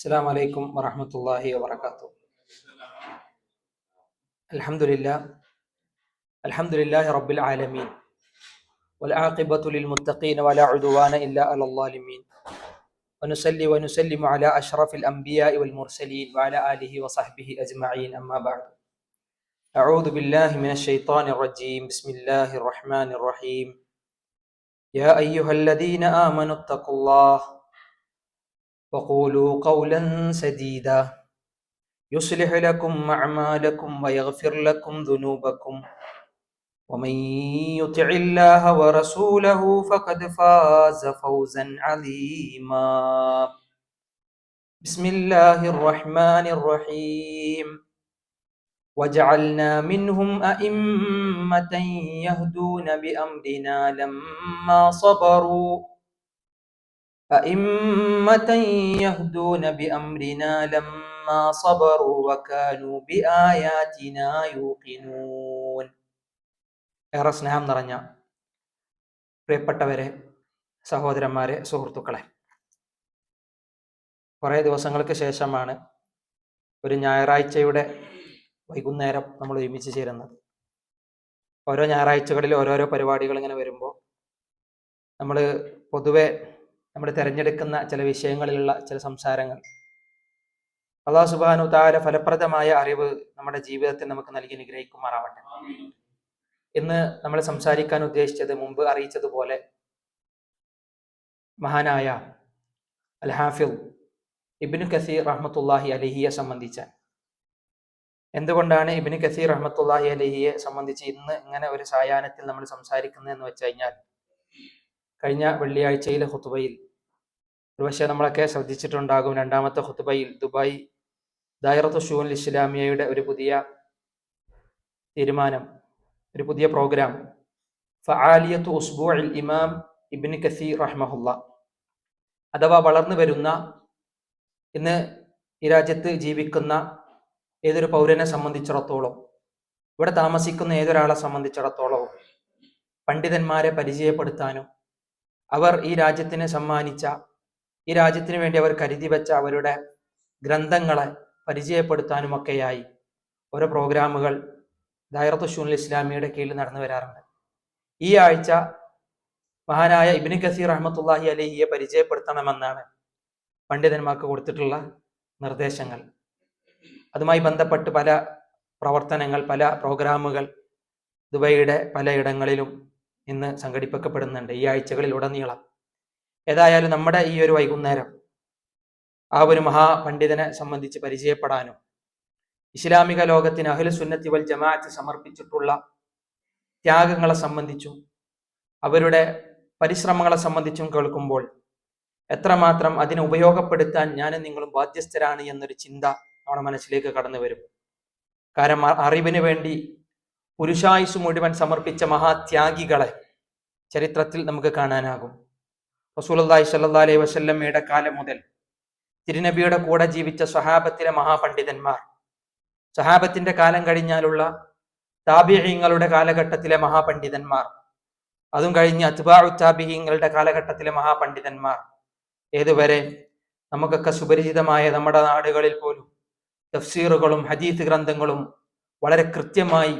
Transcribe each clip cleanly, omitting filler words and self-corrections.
السلام عليكم ورحمة الله وبركاته. الحمد لله رب العالمين والعاقبة للمتقين ولا عدوان إلا على الظالمين ونصلي ونسلم على أشرف الأنبياء والمرسلين وعلى آله وصحبه أجمعين أما بعد. أعوذ بالله من الشيطان الرجيم. بسم الله الرحمن الرحيم. يا أيها الذين آمنوا اتقوا الله وقولوا قولا سديدا يصلح لكم أعمالكم ويغفر لكم ذنوبكم ومن يطع الله ورسوله فقد فاز فوزا عظيما. بسم الله الرحمن الرحيم. وجعلنا منهم أئمة يهدون بأمرنا لما صبروا وكانوا بآياتنا يوقنون. ഏറെ സ്നേഹം നിറഞ്ഞ പ്രിയപ്പെട്ടവരെ, സഹോദരന്മാരെ, സുഹൃത്തുക്കളെ, കുറേ ദിവസങ്ങൾക്ക് ശേഷമാണ് ഒരു ഞായറാഴ്ചയുടെ വൈകുന്നേരം നമ്മൾ ഒരുമിച്ച് ചേരുന്നത്. ഓരോ ഞായറാഴ്ചകളിൽ ഓരോരോ പരിപാടികൾ ഇങ്ങനെ വരുമ്പോൾ നമ്മൾ പൊതുവെ നമ്മൾ തിരഞ്ഞെടുക്കുന്ന ചില വിഷയങ്ങളിലുള്ള ചില സംസാരങ്ങൾ അല്ലാഹു സുബ്ഹാനഹു തആല ഫലപ്രദമായ അറിവ് നമ്മുടെ ജീവിതത്തിൽ നമുക്ക് നൽകി അനുഗ്രഹിക്കുമാറാവട്ടെ. ഇന്ന് നമ്മൾ സംസാരിക്കാൻ ഉദ്ദേശിച്ചത് മുമ്പ് അറിയിച്ചതുപോലെ മഹാനായ അൽ ഹാഫിദ് ഇബ്നു കസീർ റഹ്മത്തുള്ളാഹി അലൈഹിയെ സംബന്ധിച്ച്. എന്തുകൊണ്ടാണ് ഇബ്നു കസീർ റഹ്മത്തുള്ളാഹി അലൈഹിയെ സംബന്ധിച്ച് ഇന്ന് ഇങ്ങനെ ഒരു സായാഹ്നത്തിൽ നമ്മൾ സംസാരിക്കുന്നത് എന്ന് വെച്ച് കഴിഞ്ഞാൽ, കഴിഞ്ഞ വെള്ളിയാഴ്ചയിലെ ഖുതുബയിൽ ഒരുപക്ഷെ നമ്മളൊക്കെ ശ്രദ്ധിച്ചിട്ടുണ്ടാകും. രണ്ടാമത്തെ ഖുതുബയിൽ ദുബായ് ദായിറത്തു ശൂനുൽ ഇസ്ലാമിയയുടെ ഒരു പുതിയ തീരുമാനം, ഒരു പുതിയ പ്രോഗ്രാം, ഫആലിയത്തു ഉസ്ബൂഇൽ ഇമാം ഇബ്നു കസീർ റഹ്മഹുല്ലാ, അഥവാ വളർന്നു വരുന്ന ഇന്ന് ഈ രാജ്യത്ത് ജീവിക്കുന്ന ഏതൊരു പൗരനെ സംബന്ധിച്ചിടത്തോളം, ഇവിടെ താമസിക്കുന്ന ഏതൊരാളെ സംബന്ധിച്ചിടത്തോളവും പണ്ഡിതന്മാരെ പരിചയപ്പെടുത്താനും അവർ ഈ രാജ്യത്തിന് സമ്മാനിച്ച, ഈ രാജ്യത്തിന് വേണ്ടി അവർ കരുതി വെച്ച അവരുടെ ഗ്രന്ഥങ്ങളെ പരിചയപ്പെടുത്താനുമൊക്കെയായി ഓരോ പ്രോഗ്രാമുകൾ ദായിറത്തു ശൂനുൽ ഇസ്ലാമിയുടെ കീഴിൽ നടന്നു വരാറുണ്ട്. ഈ ആഴ്ച മഹാനായ ഇബ്നു കസീർ റഹ്മത്തുള്ളാഹി അലൈഹിയെ പരിചയപ്പെടുത്തണമെന്നാണ് പണ്ഡിതന്മാർക്ക് കൊടുത്തിട്ടുള്ള നിർദ്ദേശങ്ങൾ. അതുമായി ബന്ധപ്പെട്ട് പല പ്രവർത്തനങ്ങൾ, പല പ്രോഗ്രാമുകൾ ദുബൈയുടെ പലയിടങ്ങളിലും ഇന്ന് സംഘടിപ്പിക്കപ്പെടുന്നുണ്ട് ഈ ആഴ്ചകളിൽ ഉടനീളം. ഏതായാലും നമ്മുടെ ഈ ഒരു വൈകുന്നേരം ആ ഒരു മഹാപണ്ഡിതനെ സംബന്ധിച്ച് പരിചയപ്പെടാനും ഇസ്ലാമിക ലോകത്തിന് അഹ്ലു സുന്നത്തി വൽ ജമാഅത്ത് സമർപ്പിച്ചിട്ടുള്ള ത്യാഗങ്ങളെ സംബന്ധിച്ചും അവരുടെ പരിശ്രമങ്ങളെ സംബന്ധിച്ചും കേൾക്കുമ്പോൾ എത്രമാത്രം അതിനെ ഉപയോഗപ്പെടുത്താൻ ഞാനും നിങ്ങളും ബാധ്യസ്ഥരാണ് എന്നൊരു ചിന്ത നമ്മുടെ മനസ്സിലേക്ക് കടന്നു വരും. കാരണം അറിവിന് വേണ്ടി പുരുഷായുസ് മുഴുവൻ സമർപ്പിച്ച മഹാത്യാഗികളെ ചരിത്രത്തിൽ നമുക്ക് കാണാനാകും. റസൂലുള്ളാഹി സ്വല്ലല്ലാഹു അലൈഹി വസല്ലമയുടെ കാലം മുതൽ തിരുനബിയുടെ കൂടെ ജീവിച്ച സ്വഹാബത്തിലെ മഹാപണ്ഡിതന്മാർ, സ്വഹാബത്തിന്റെ കാലം കഴിഞ്ഞാലുള്ള താബിഈങ്ങളുടെ കാലഘട്ടത്തിലെ മഹാപണ്ഡിതന്മാർ, അതും കഴിഞ്ഞ് അത്ബാഉ താബിഈങ്ങളുടെ കാലഘട്ടത്തിലെ മഹാപണ്ഡിതന്മാർ, ഏതുവരെ നമുക്കൊക്കെ സുപരിചിതമായ നമ്മുടെ നാടുകളിൽ പോലും തഫ്സീറുകളും ഹദീസ് ഗ്രന്ഥങ്ങളും വളരെ കൃത്യമായി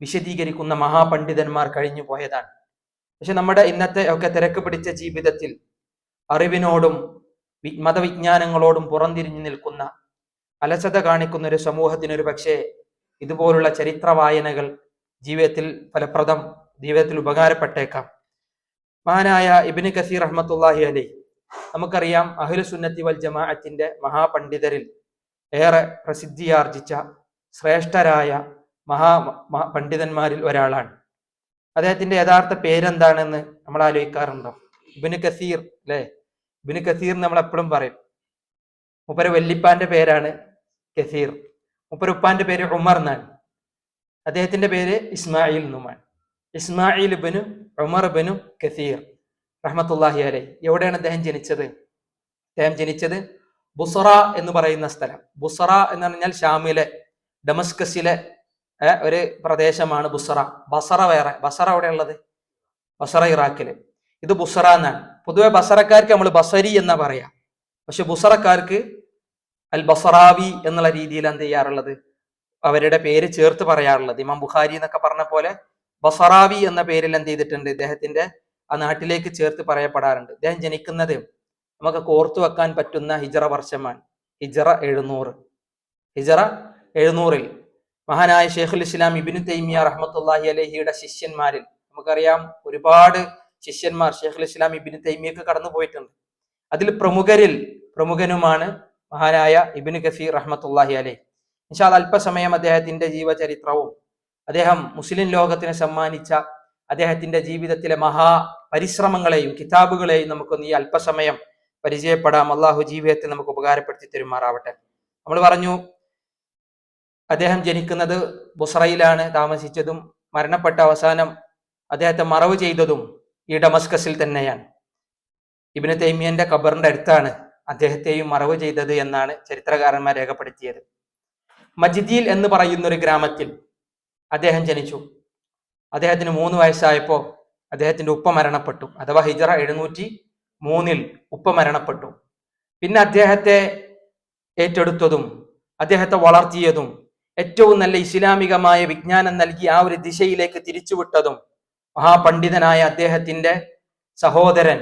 വിശദീകരിക്കുന്ന മഹാപണ്ഡിതന്മാർ കഴിഞ്ഞു പോയതാണ്. പക്ഷെ നമ്മുടെ ഇന്നത്തെ ഒക്കെ തിരക്ക് പിടിച്ച ജീവിതത്തിൽ അറിവിനോടും മതവിജ്ഞാനങ്ങളോടും പുറംതിരിഞ്ഞു നിൽക്കുന്ന, അലസത കാണിക്കുന്ന ഒരു സമൂഹത്തിനൊരു പക്ഷേ ഇതുപോലുള്ള ചരിത്ര വായനകൾ ജീവിതത്തിൽ ഫലപ്രദം, ജീവിതത്തിൽ ഉപകാരപ്പെട്ടേക്കാം. മഹാനായ ഇബ്നു കസീർ റഹ്മത്തുള്ളാഹി അലൈഹി, നമുക്കറിയാം അഹ്ലു സുന്നത്തി വൽ ജമാഅത്തിന്റെ മഹാപണ്ഡിതരിൽ ഏറെ പ്രസിദ്ധിയാർജിച്ച ശ്രേഷ്ഠരായ പണ്ഡിതന്മാരിൽ ഒരാളാണ്. അദ്ദേഹത്തിന്റെ യഥാർത്ഥ പേരെന്താണെന്ന് നമ്മൾ ആലോചിക്കാറുണ്ടോ? ഇബ്നു കസീർ അല്ലെ? ഇബ്നു കസീർ നമ്മൾ എപ്പോഴും പറയും. മൂപ്പര വല്ലിപ്പാന്റെ പേരാണ് കസീർ, മൂപ്പരുപ്പാന്റെ പേര് ഉമർ എന്നാണ്. അദ്ദേഹത്തിന്റെ പേര് ഇസ്മായിൽ എന്നുമാണ്. ഇസ്മായിൽ ഇബ്നു ഉമർ ഇബ്നു കസീർ റഹ്മത്തുള്ളാഹി അലൈഹി. എവിടെയാണ് അദ്ദേഹം ജനിച്ചത്? അദ്ദേഹം ജനിച്ചത് ബുസറ എന്ന് പറയുന്ന സ്ഥലം. ബുസറ എന്ന് പറഞ്ഞാൽ ഷാമിലെ ഡമസ്കസിലെ ഒരു പ്രദേശമാണ് ബുസറ. ബസറ വേറെ. ബസറ എവിടെ ഉള്ളത്? ബസറ ഇറാഖില്. ഇത് ബുസറ എന്നാണ്. പൊതുവെ ബസറക്കാർക്ക് നമ്മൾ ബസരി എന്നാ പറയാ, പക്ഷെ ബുസറക്കാർക്ക് അൽ ബസറാവി എന്നുള്ള രീതിയിൽ എന്ത് ചെയ്യാറുള്ളത്, അവരുടെ പേര് ചേർത്ത് പറയാറുള്ളത്. ഇമാം ബുഖാരി എന്നൊക്കെ പറഞ്ഞ പോലെ ബസറാവി എന്ന പേരിൽ എന്ത് ചെയ്തിട്ടുണ്ട്, ഇദ്ദേഹത്തിന്റെ ആ നാട്ടിലേക്ക് ചേർത്ത് പറയപ്പെടാറുണ്ട്. ഇദ്ദേഹം ജനിക്കുന്നത് നമുക്ക് കോർത്തു വെക്കാൻ പറ്റുന്ന ഹിജറ വർഷമാണ്, ഹിജറ 700. ഹിജറ 700-ൽ മഹാനായ ഷെയ്ഖുൽ ഇസ്ലാം ഇബ്നു തൈമിയ റഹ്മത്തുള്ളാഹി അലൈഹിയുടെ ശിഷ്യന്മാരിൽ നമുക്കറിയാം ഒരുപാട് ശിഷ്യന്മാർ ഷെയ്ഖുൽ ഇസ്ലാം ഇബ്നു തൈമിയക്ക് കടന്നു പോയിട്ടുണ്ട്. അതിൽ പ്രമുഖനുമാണ് മഹാനായ ഇബ്നു കസീർ റഹ്മത്തുള്ളാഹി അലൈഹി. ഇൻഷാ അല്ലാഹ് അല്പസമയം അദ്ദേഹത്തിന്റെ ജീവചരിത്രവും അദ്ദേഹം മുസ്ലിം ലോകത്തിന് സമ്മാനിച്ച അദ്ദേഹത്തിന്റെ ജീവിതത്തിലെ മഹാപരിശ്രമങ്ങളെയും കിതാബുകളെയും നമുക്കൊന്ന് ഈ അല്പസമയം പരിചയപ്പെടാം. അള്ളാഹു ജീവിതത്തിൽ നമുക്ക് ഉപകാരപ്പെടുത്തി തരുമാറാവട്ടെ. നമ്മൾ പറഞ്ഞു അദ്ദേഹം ജനിക്കുന്നത് ബുസ്രയിലാണ് താമസിച്ചതും മരണപ്പെട്ട അവസാനം അദ്ദേഹത്തെ മറവ് ചെയ്തതും ഈ ഡമസ്കസിൽ തന്നെയാണ്. ഇബ്നു തൈമിയന്റെ ഖബറിന്റെ അടുത്താണ് അദ്ദേഹത്തെയും മറവ് ചെയ്തത് എന്നാണ് ചരിത്രകാരന്മാർ രേഖപ്പെടുത്തിയത്. മജ്ദീൽ എന്ന് പറയുന്ന ഒരു ഗ്രാമത്തിൽ അദ്ദേഹം ജനിച്ചു. അദ്ദേഹത്തിന് 3 വയസ്സായപ്പോൾ അദ്ദേഹത്തിന്റെ ഉപ്പ മരണപ്പെട്ടു, അഥവാ ഹിജറ 703-ൽ ഉപ്പ മരണപ്പെട്ടു. പിന്നെ അദ്ദേഹത്തെ ഏറ്റെടുത്തതും അദ്ദേഹത്തെ വളർത്തിയതും ഏറ്റവും നല്ല ഇസ്ലാമികമായ വിജ്ഞാനം നൽകി ആ ഒരു ദിശയിലേക്ക് തിരിച്ചുവിട്ടതും മഹാപണ്ഡിതനായ അദ്ദേഹത്തിന്റെ സഹോദരൻ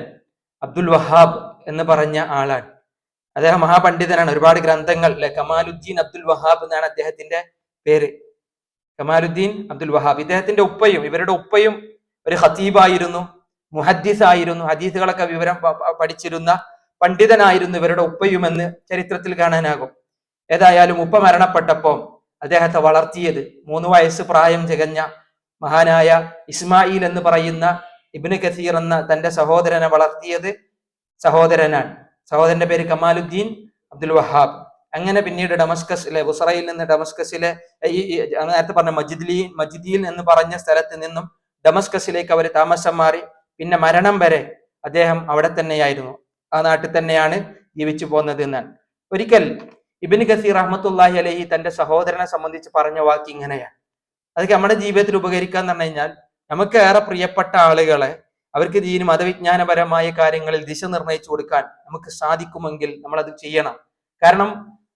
അബ്ദുൽ വഹാബ് എന്ന് പറഞ്ഞ ആളാണ്. അദ്ദേഹം മഹാപണ്ഡിതനാണ്, ഒരുപാട് ഗ്രന്ഥങ്ങൾ, കമാലുദ്ദീൻ അബ്ദുൽ വഹാബ് എന്നാണ് അദ്ദേഹത്തിന്റെ പേര്, കമാലുദ്ദീൻ അബ്ദുൽ വഹാബ്. ഇദ്ദേഹത്തിന്റെ ഇവരുടെ ഉപ്പയും ഒരു ഖതീബായിരുന്നു, മുഹദ്ദിസ് ആയിരുന്നു, ഹദീസുകളൊക്കെ വിവരം പഠിച്ചിരുന്ന പണ്ഡിതനായിരുന്നു ഇവരുടെ ഉപ്പയുമെന്ന് ചരിത്രത്തിൽ കാണാനാകും. ഏതായാലും ഉപ്പ മരണപ്പെട്ടപ്പോൾ അദ്ദേഹത്തെ വളർത്തിയത് 3 വയസ്സ് പ്രായം തികഞ്ഞ മഹാനായ ഇസ്മായിൽ എന്ന് പറയുന്ന ഇബ്നു കസീർ എന്ന തന്റെ സഹോദരനെ വളർത്തിയത് സഹോദരനാണ്. സഹോദരന്റെ പേര് കമാലുദ്ദീൻ അബ്ദുൽ വഹാബ്. അങ്ങനെ പിന്നീട് ഡമസ്കസിലെ ബുസ്രയിൽ നിന്ന് ഡമസ്കസിലെ നേരത്തെ പറഞ്ഞ മജ്ദീൽ എന്ന് പറഞ്ഞ സ്ഥലത്ത് നിന്നും ഡമസ്കസിലേക്ക് അവർ താമസം മാറി. പിന്നെ മരണം വരെ അദ്ദേഹം അവിടെ തന്നെയായിരുന്നു, ആ നാട്ടിൽ തന്നെയാണ് ജീവിച്ചു പോകുന്നത് എന്നാണ്. ഒരിക്കൽ ഇബ്നു കസീർ റഹ്മത്തുള്ളാഹി അലൈഹി തന്റെ സഹോദരനെ സംബന്ധിച്ച് പറഞ്ഞ വാക്ക് ഇങ്ങനെയാണ്. അതൊക്കെ നമ്മുടെ ജീവിതത്തിൽ ഉപകരിക്കാന്ന് പറഞ്ഞു കഴിഞ്ഞാൽ, നമുക്ക് ഏറെ പ്രിയപ്പെട്ട ആളുകളെ അവർക്ക് ദീന് മതവിജ്ഞാനപരമായ കാര്യങ്ങളിൽ ദിശ നിർണയിച്ചു കൊടുക്കാൻ നമുക്ക് സാധിക്കുമെങ്കിൽ നമ്മൾ അത് ചെയ്യണം. കാരണം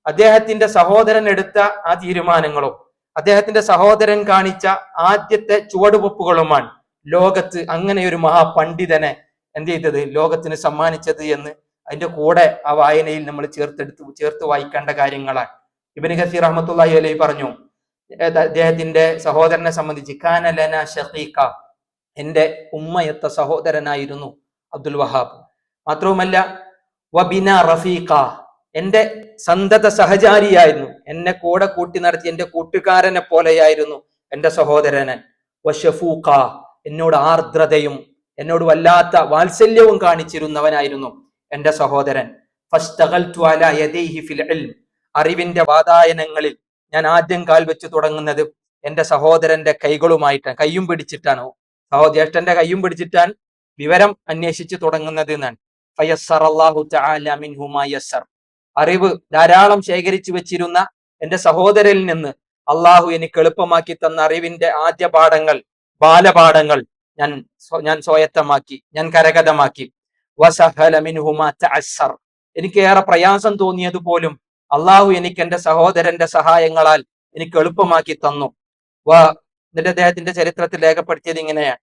അദ്ദേഹത്തിന്റെ സഹോദരൻ എടുത്ത ആ തീരുമാനങ്ങളും അദ്ദേഹത്തിന്റെ സഹോദരൻ കാണിച്ച ആദ്യത്തെ ചുവടുവെപ്പുകളുമാണ് ലോകത്ത് അങ്ങനെ ഒരു മഹാപണ്ഡിതനെ എന്ത് ചെയ്തത്, ലോകത്തിന് സമ്മാനിച്ചത് എന്ന് അതിന്റെ കൂടെ ആ വായനയിൽ നമ്മൾ ചേർത്ത് വായിക്കേണ്ട കാര്യങ്ങളാണ്. ഇബ്നു കസീർ റഹ്മത്തുള്ളാഹി അലൈഹി പറഞ്ഞു, അദ്ദേഹത്തിന്റെ സഹോദരനെ സംബന്ധിച്ച് കാന ലന ഷഖീഖ, എന്റെ ഉമ്മയത്ത സഹോദരനായിരുന്നു അബ്ദുൽ വഹാബ്. മാത്രവുമല്ല വബിന റഫീഖ, എന്റെ സന്തത സഹചാരിയായിരുന്നു, എന്നെ കൂടെ കൂട്ടി നടത്തി എന്റെ കൂട്ടുകാരനെ പോലെയായിരുന്നു എന്റെ സഹോദരനൻ. വശഫൂഖ, എന്നോട് ആർദ്രതയും എന്നോട് വല്ലാത്ത വാത്സല്യവും കാണിച്ചിരുന്നവനായിരുന്നു എന്റെ സഹോദരൻ. ഫസ്തഗൽതു അലാ യദൈഹി ഫിൽ ഇൽം, അറിവിന്റെ വാതായനങ്ങളിൽ ഞാൻ ആദ്യം കാൽ വെച്ച് തുടങ്ങുന്നത് എന്റെ സഹോദരന്റെ കൈകളുമായിട്ടാണ്, കയ്യും പിടിച്ചിട്ടാണ്, ജ്യേഷ്ഠന്റെ കയ്യും പിടിച്ചിട്ടാണ് വിവരം അന്വേഷിച്ച് തുടങ്ങുന്നത് എന്നാണ്. ഫയസ്സറല്ലാഹു തആല മിൻഹു മാ യസ്സർ, അറിവ് ധാരാളം ശേഖരിച്ചു വെച്ചിരുന്ന എന്റെ സഹോദരനിൽ നിന്ന് അള്ളാഹു എനിക്ക് എളുപ്പമാക്കി തന്ന അറിവിന്റെ ആദ്യ പാഠങ്ങൾ, ബാലപാഠങ്ങൾ ഞാൻ സ്വായത്തമാക്കി, ഞാൻ കരഗതമാക്കി. വസഹല മിൻഹു മാ തഅസ്സർ, എനിക്ക് ഏറെ പ്രയാസം തോന്നിയത് പോലും അള്ളാഹു എനിക്ക് എന്റെ സഹോദരന്റെ സഹായങ്ങളാൽ എനിക്ക് എളുപ്പമാക്കി തന്നു. എന്നിട്ട് അദ്ദേഹത്തിന്റെ ചരിത്രത്തിൽ രേഖപ്പെടുത്തിയത് ഇങ്ങനെയാണ്,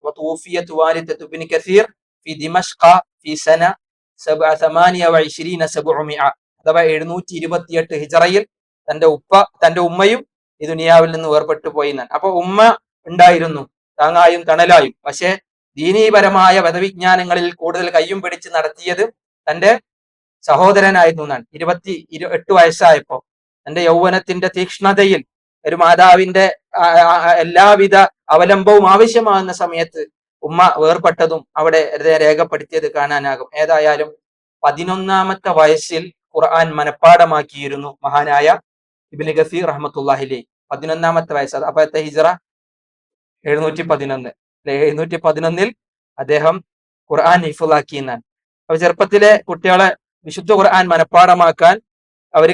അഥവാ 728 ഹിജറയിൽ തന്റെ ഉമ്മയും ഈ ദുനിയാവിൽ നിന്ന് വേർപെട്ടു പോയി എന്നാണ്. അപ്പൊ ഉമ്മ ഉണ്ടായിരുന്നു താങ്ങായും തണലായും, പക്ഷെ ദീനീപരമായ മതവിജ്ഞാനങ്ങളിൽ കൂടുതൽ കയ്യും പിടിച്ച് നടത്തിയത് തന്റെ സഹോദരനായിരുന്നു എന്നാണ്. 28 വയസ്സായപ്പോ തന്റെ യൗവനത്തിന്റെ തീക്ഷ്ണതയിൽ ഒരു മാതാവിന്റെ എല്ലാവിധ അവലംബവും ആവശ്യമാകുന്ന സമയത്ത് ഉമ്മ വേർപെട്ടതും അവിടെ രേഖപ്പെടുത്തിയത് കാണാനാകും. ഏതായാലും 11ാമത്തെ വയസ്സിൽ ഖുർആൻ മനഃപ്പാടമാക്കിയിരുന്നു മഹാനായ ഇബ്നു കസീർ റഹ്മത്തുള്ളാഹി അലൈഹി. 11ാമത്തെ വയസ്സ്, അപ്പോഴത്തെ ഹിജറ 711. 711-ൽ അദ്ദേഹം ഖുർആൻ ഹിഫ്ളാക്കി എന്നാണ്. അപ്പൊ ചെറുപ്പത്തിലെ കുട്ടികളെ വിശുദ്ധ ഖുർആൻ മനഃപ്പാടമാക്കാൻ അവർ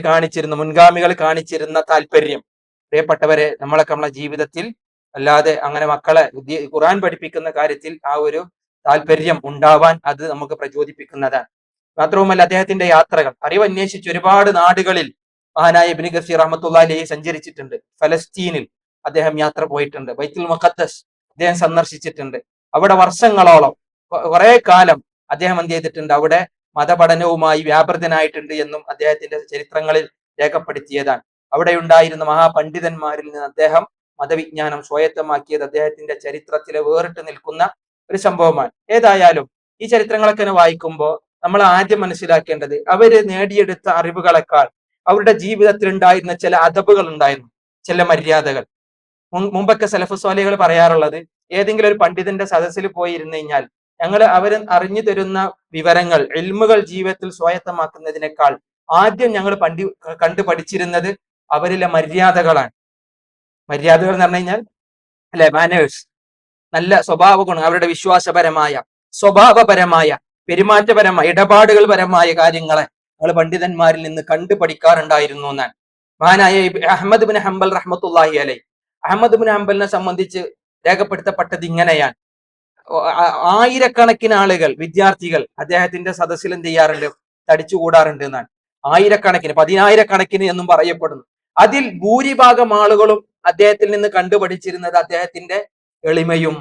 മുൻഗാമികൾ കാണിച്ചിരുന്ന താല്പര്യം, പ്രിയപ്പെട്ടവരെ, നമ്മളെ ജീവിതത്തിൽ അല്ലാതെ അങ്ങനെ മക്കളെ ഖുർആൻ പഠിപ്പിക്കുന്ന കാര്യത്തിൽ ആ ഒരു താല്പര്യം ഉണ്ടാവാൻ അത് നമുക്ക് പ്രചോദിപ്പിക്കുന്നതാണ്. മാത്രവുമല്ല അദ്ദേഹത്തിന്റെ യാത്രകൾ, അറിവ് അന്വേഷിച്ച് ഒരുപാട് നാടുകളിൽ മഹാനായ ഇബ്നു കസീർ റഹ്മത്തുള്ളാഹി അലൈഹി സഞ്ചരിച്ചിട്ടുണ്ട്. ഫലസ്തീനിൽ അദ്ദേഹം യാത്ര പോയിട്ടുണ്ട്. ബൈത്തുൽ മുഖദ്ദസ് അദ്ദേഹം സന്ദർശിച്ചിട്ടുണ്ട്. അവിടെ വർഷങ്ങളോളം കുറെ കാലം അദ്ദേഹം എന്ത് ചെയ്തിട്ടുണ്ട്, അവിടെ മതപഠനവുമായി വ്യാപൃതനായിട്ടുണ്ട് എന്നും അദ്ദേഹത്തിന്റെ ചരിത്രങ്ങളിൽ രേഖപ്പെടുത്തിയതാണ്. അവിടെ ഉണ്ടായിരുന്ന മഹാപണ്ഡിതന്മാരിൽ നിന്ന് അദ്ദേഹം മതവിജ്ഞാനം സ്വായത്തമാക്കിയത് അദ്ദേഹത്തിന്റെ ചരിത്രത്തിലെ വേറിട്ട് നിൽക്കുന്ന ഒരു സംഭവമാണ്. ഏതായാലും ഈ ചരിത്രങ്ങളൊക്കെ വായിക്കുമ്പോൾ നമ്മൾ ആദ്യം മനസ്സിലാക്കേണ്ടത് അവര് നേടിയെടുത്ത അറിവുകളെക്കാൾ അവരുടെ ജീവിതത്തിൽ ഉണ്ടായിരുന്ന ചില അദബുകൾ ഉണ്ടായിരുന്നു, ചില മര്യാദകൾ. മുമ്പൊക്കെ സലഫ് സ്വാലികൾ പറയാറുള്ളത്, ഏതെങ്കിലും ഒരു പണ്ഡിതന്റെ സദസ്സിൽ പോയി ഇരുന്നു കഴിഞ്ഞാൽ അവർ അറിഞ്ഞു തരുന്ന വിവരങ്ങൾ, ഇൽമുകൾ ജീവിതത്തിൽ സ്വായത്തമാക്കുന്നതിനേക്കാൾ ആദ്യം ഞങ്ങൾ കണ്ടു പഠിച്ചിരുന്നത് അവരിലെ മര്യാദകളാണ്. മര്യാദകൾ എന്ന് പറഞ്ഞു കഴിഞ്ഞാൽ അല്ലെ, മാനേഴ്സ്, നല്ല സ്വഭാവ ഗുണം, അവരുടെ വിശ്വാസപരമായ, സ്വഭാവപരമായ, പെരുമാറ്റപരമായ, ഇടപാടുകൾ പരമായ കാര്യങ്ങളെ ഞങ്ങൾ പണ്ഡിതന്മാരിൽ നിന്ന് കണ്ടു പഠിക്കാറുണ്ടായിരുന്നു എന്നാണ്. മഹാനായ അഹ്മദ് ബിൻ ഹംബൽ റഹ്മത്തുള്ളാഹി അലൈഹി, അഹ്മദ് ബിൻ ഹംബലിനെ സംബന്ധിച്ച് രേഖപ്പെടുത്തപ്പെട്ടത് ഇങ്ങനെയാണ്. ആയിരക്കണക്കിന് ആളുകൾ, വിദ്യാർത്ഥികൾ അദ്ദേഹത്തിന്റെ സദസ്സിൽ എന്ത് ചെയ്യാറുണ്ട്, തടിച്ചുകൂടാറുണ്ട് എന്നാണ്. ആയിരക്കണക്കിന്, 10,000-കണക്കിന് എന്നും പറയപ്പെടുന്നു. അതിൽ ഭൂരിഭാഗം ആളുകളും അദ്ദേഹത്തിൽ നിന്ന് കണ്ടുപഠിച്ചിരുന്നത് അദ്ദേഹത്തിന്റെ എളിമയും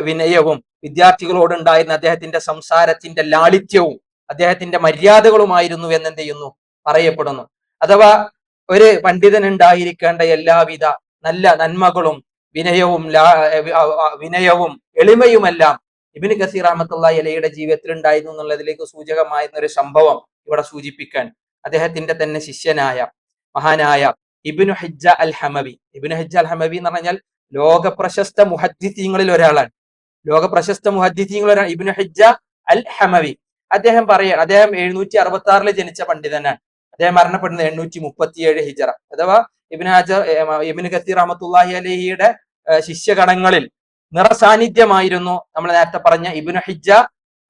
വിനയവും, വിദ്യാർത്ഥികളോടുണ്ടായിരുന്ന അദ്ദേഹത്തിന്റെ സംസാരത്തിന്റെ ലാളിത്യവും, അദ്ദേഹത്തിന്റെ മര്യാദകളുമായിരുന്നു എന്നെന്ത് ചെയ്യുന്നു, പറയപ്പെടുന്നു. അഥവാ ഒരു പണ്ഡിതൻ ഉണ്ടായിരിക്കേണ്ട എല്ലാവിധ നല്ല നന്മകളും വിനയവും എളിമയുമെല്ലാം ഇബ്നു കസീർ റഹ്മത്തുള്ളാഹി അലൈഹിയുടെ ജീവിതത്തിൽ ഉണ്ടായിരുന്നു എന്നുള്ളതിലേക്ക് സൂചകമായിരുന്ന ഒരു സംഭവം ഇവിടെ സൂചിപ്പിക്കാൻ. അദ്ദേഹത്തിന്റെ തന്നെ ശിഷ്യനായ മഹാനായ ഇബ്നു ഹിജ്ജ അൽ ഹമവി, ഇബ്നു ഹിജ്ജ അൽ ഹമവി എന്ന് പറഞ്ഞാൽ ലോക പ്രശസ്ത മുഹദ്ദിസീങ്ങളിൽ ഒരാളാണ്. ലോക പ്രശസ്ത മുഹദ്ദിസീങ്ങളിൽ ഒരാൾ ഇബ്നു ഹിജ്ജ അൽ ഹമവി. അദ്ദേഹം 766 ജനിച്ച പണ്ഡിതനാണ്. അദ്ദേഹം മരണപ്പെടുന്നത് 837 ഹിജറ. അഥവാ ഇബ്നു കസീർ റഹ്മത്തുള്ളാഹി അലൈഹിയുടെ ശിഷ്യഗണങ്ങളിൽ നിറസാന്നിധ്യമായിരുന്നു നമ്മൾ നേരത്തെ പറഞ്ഞ ഇബ്നു ഹിജ്ജ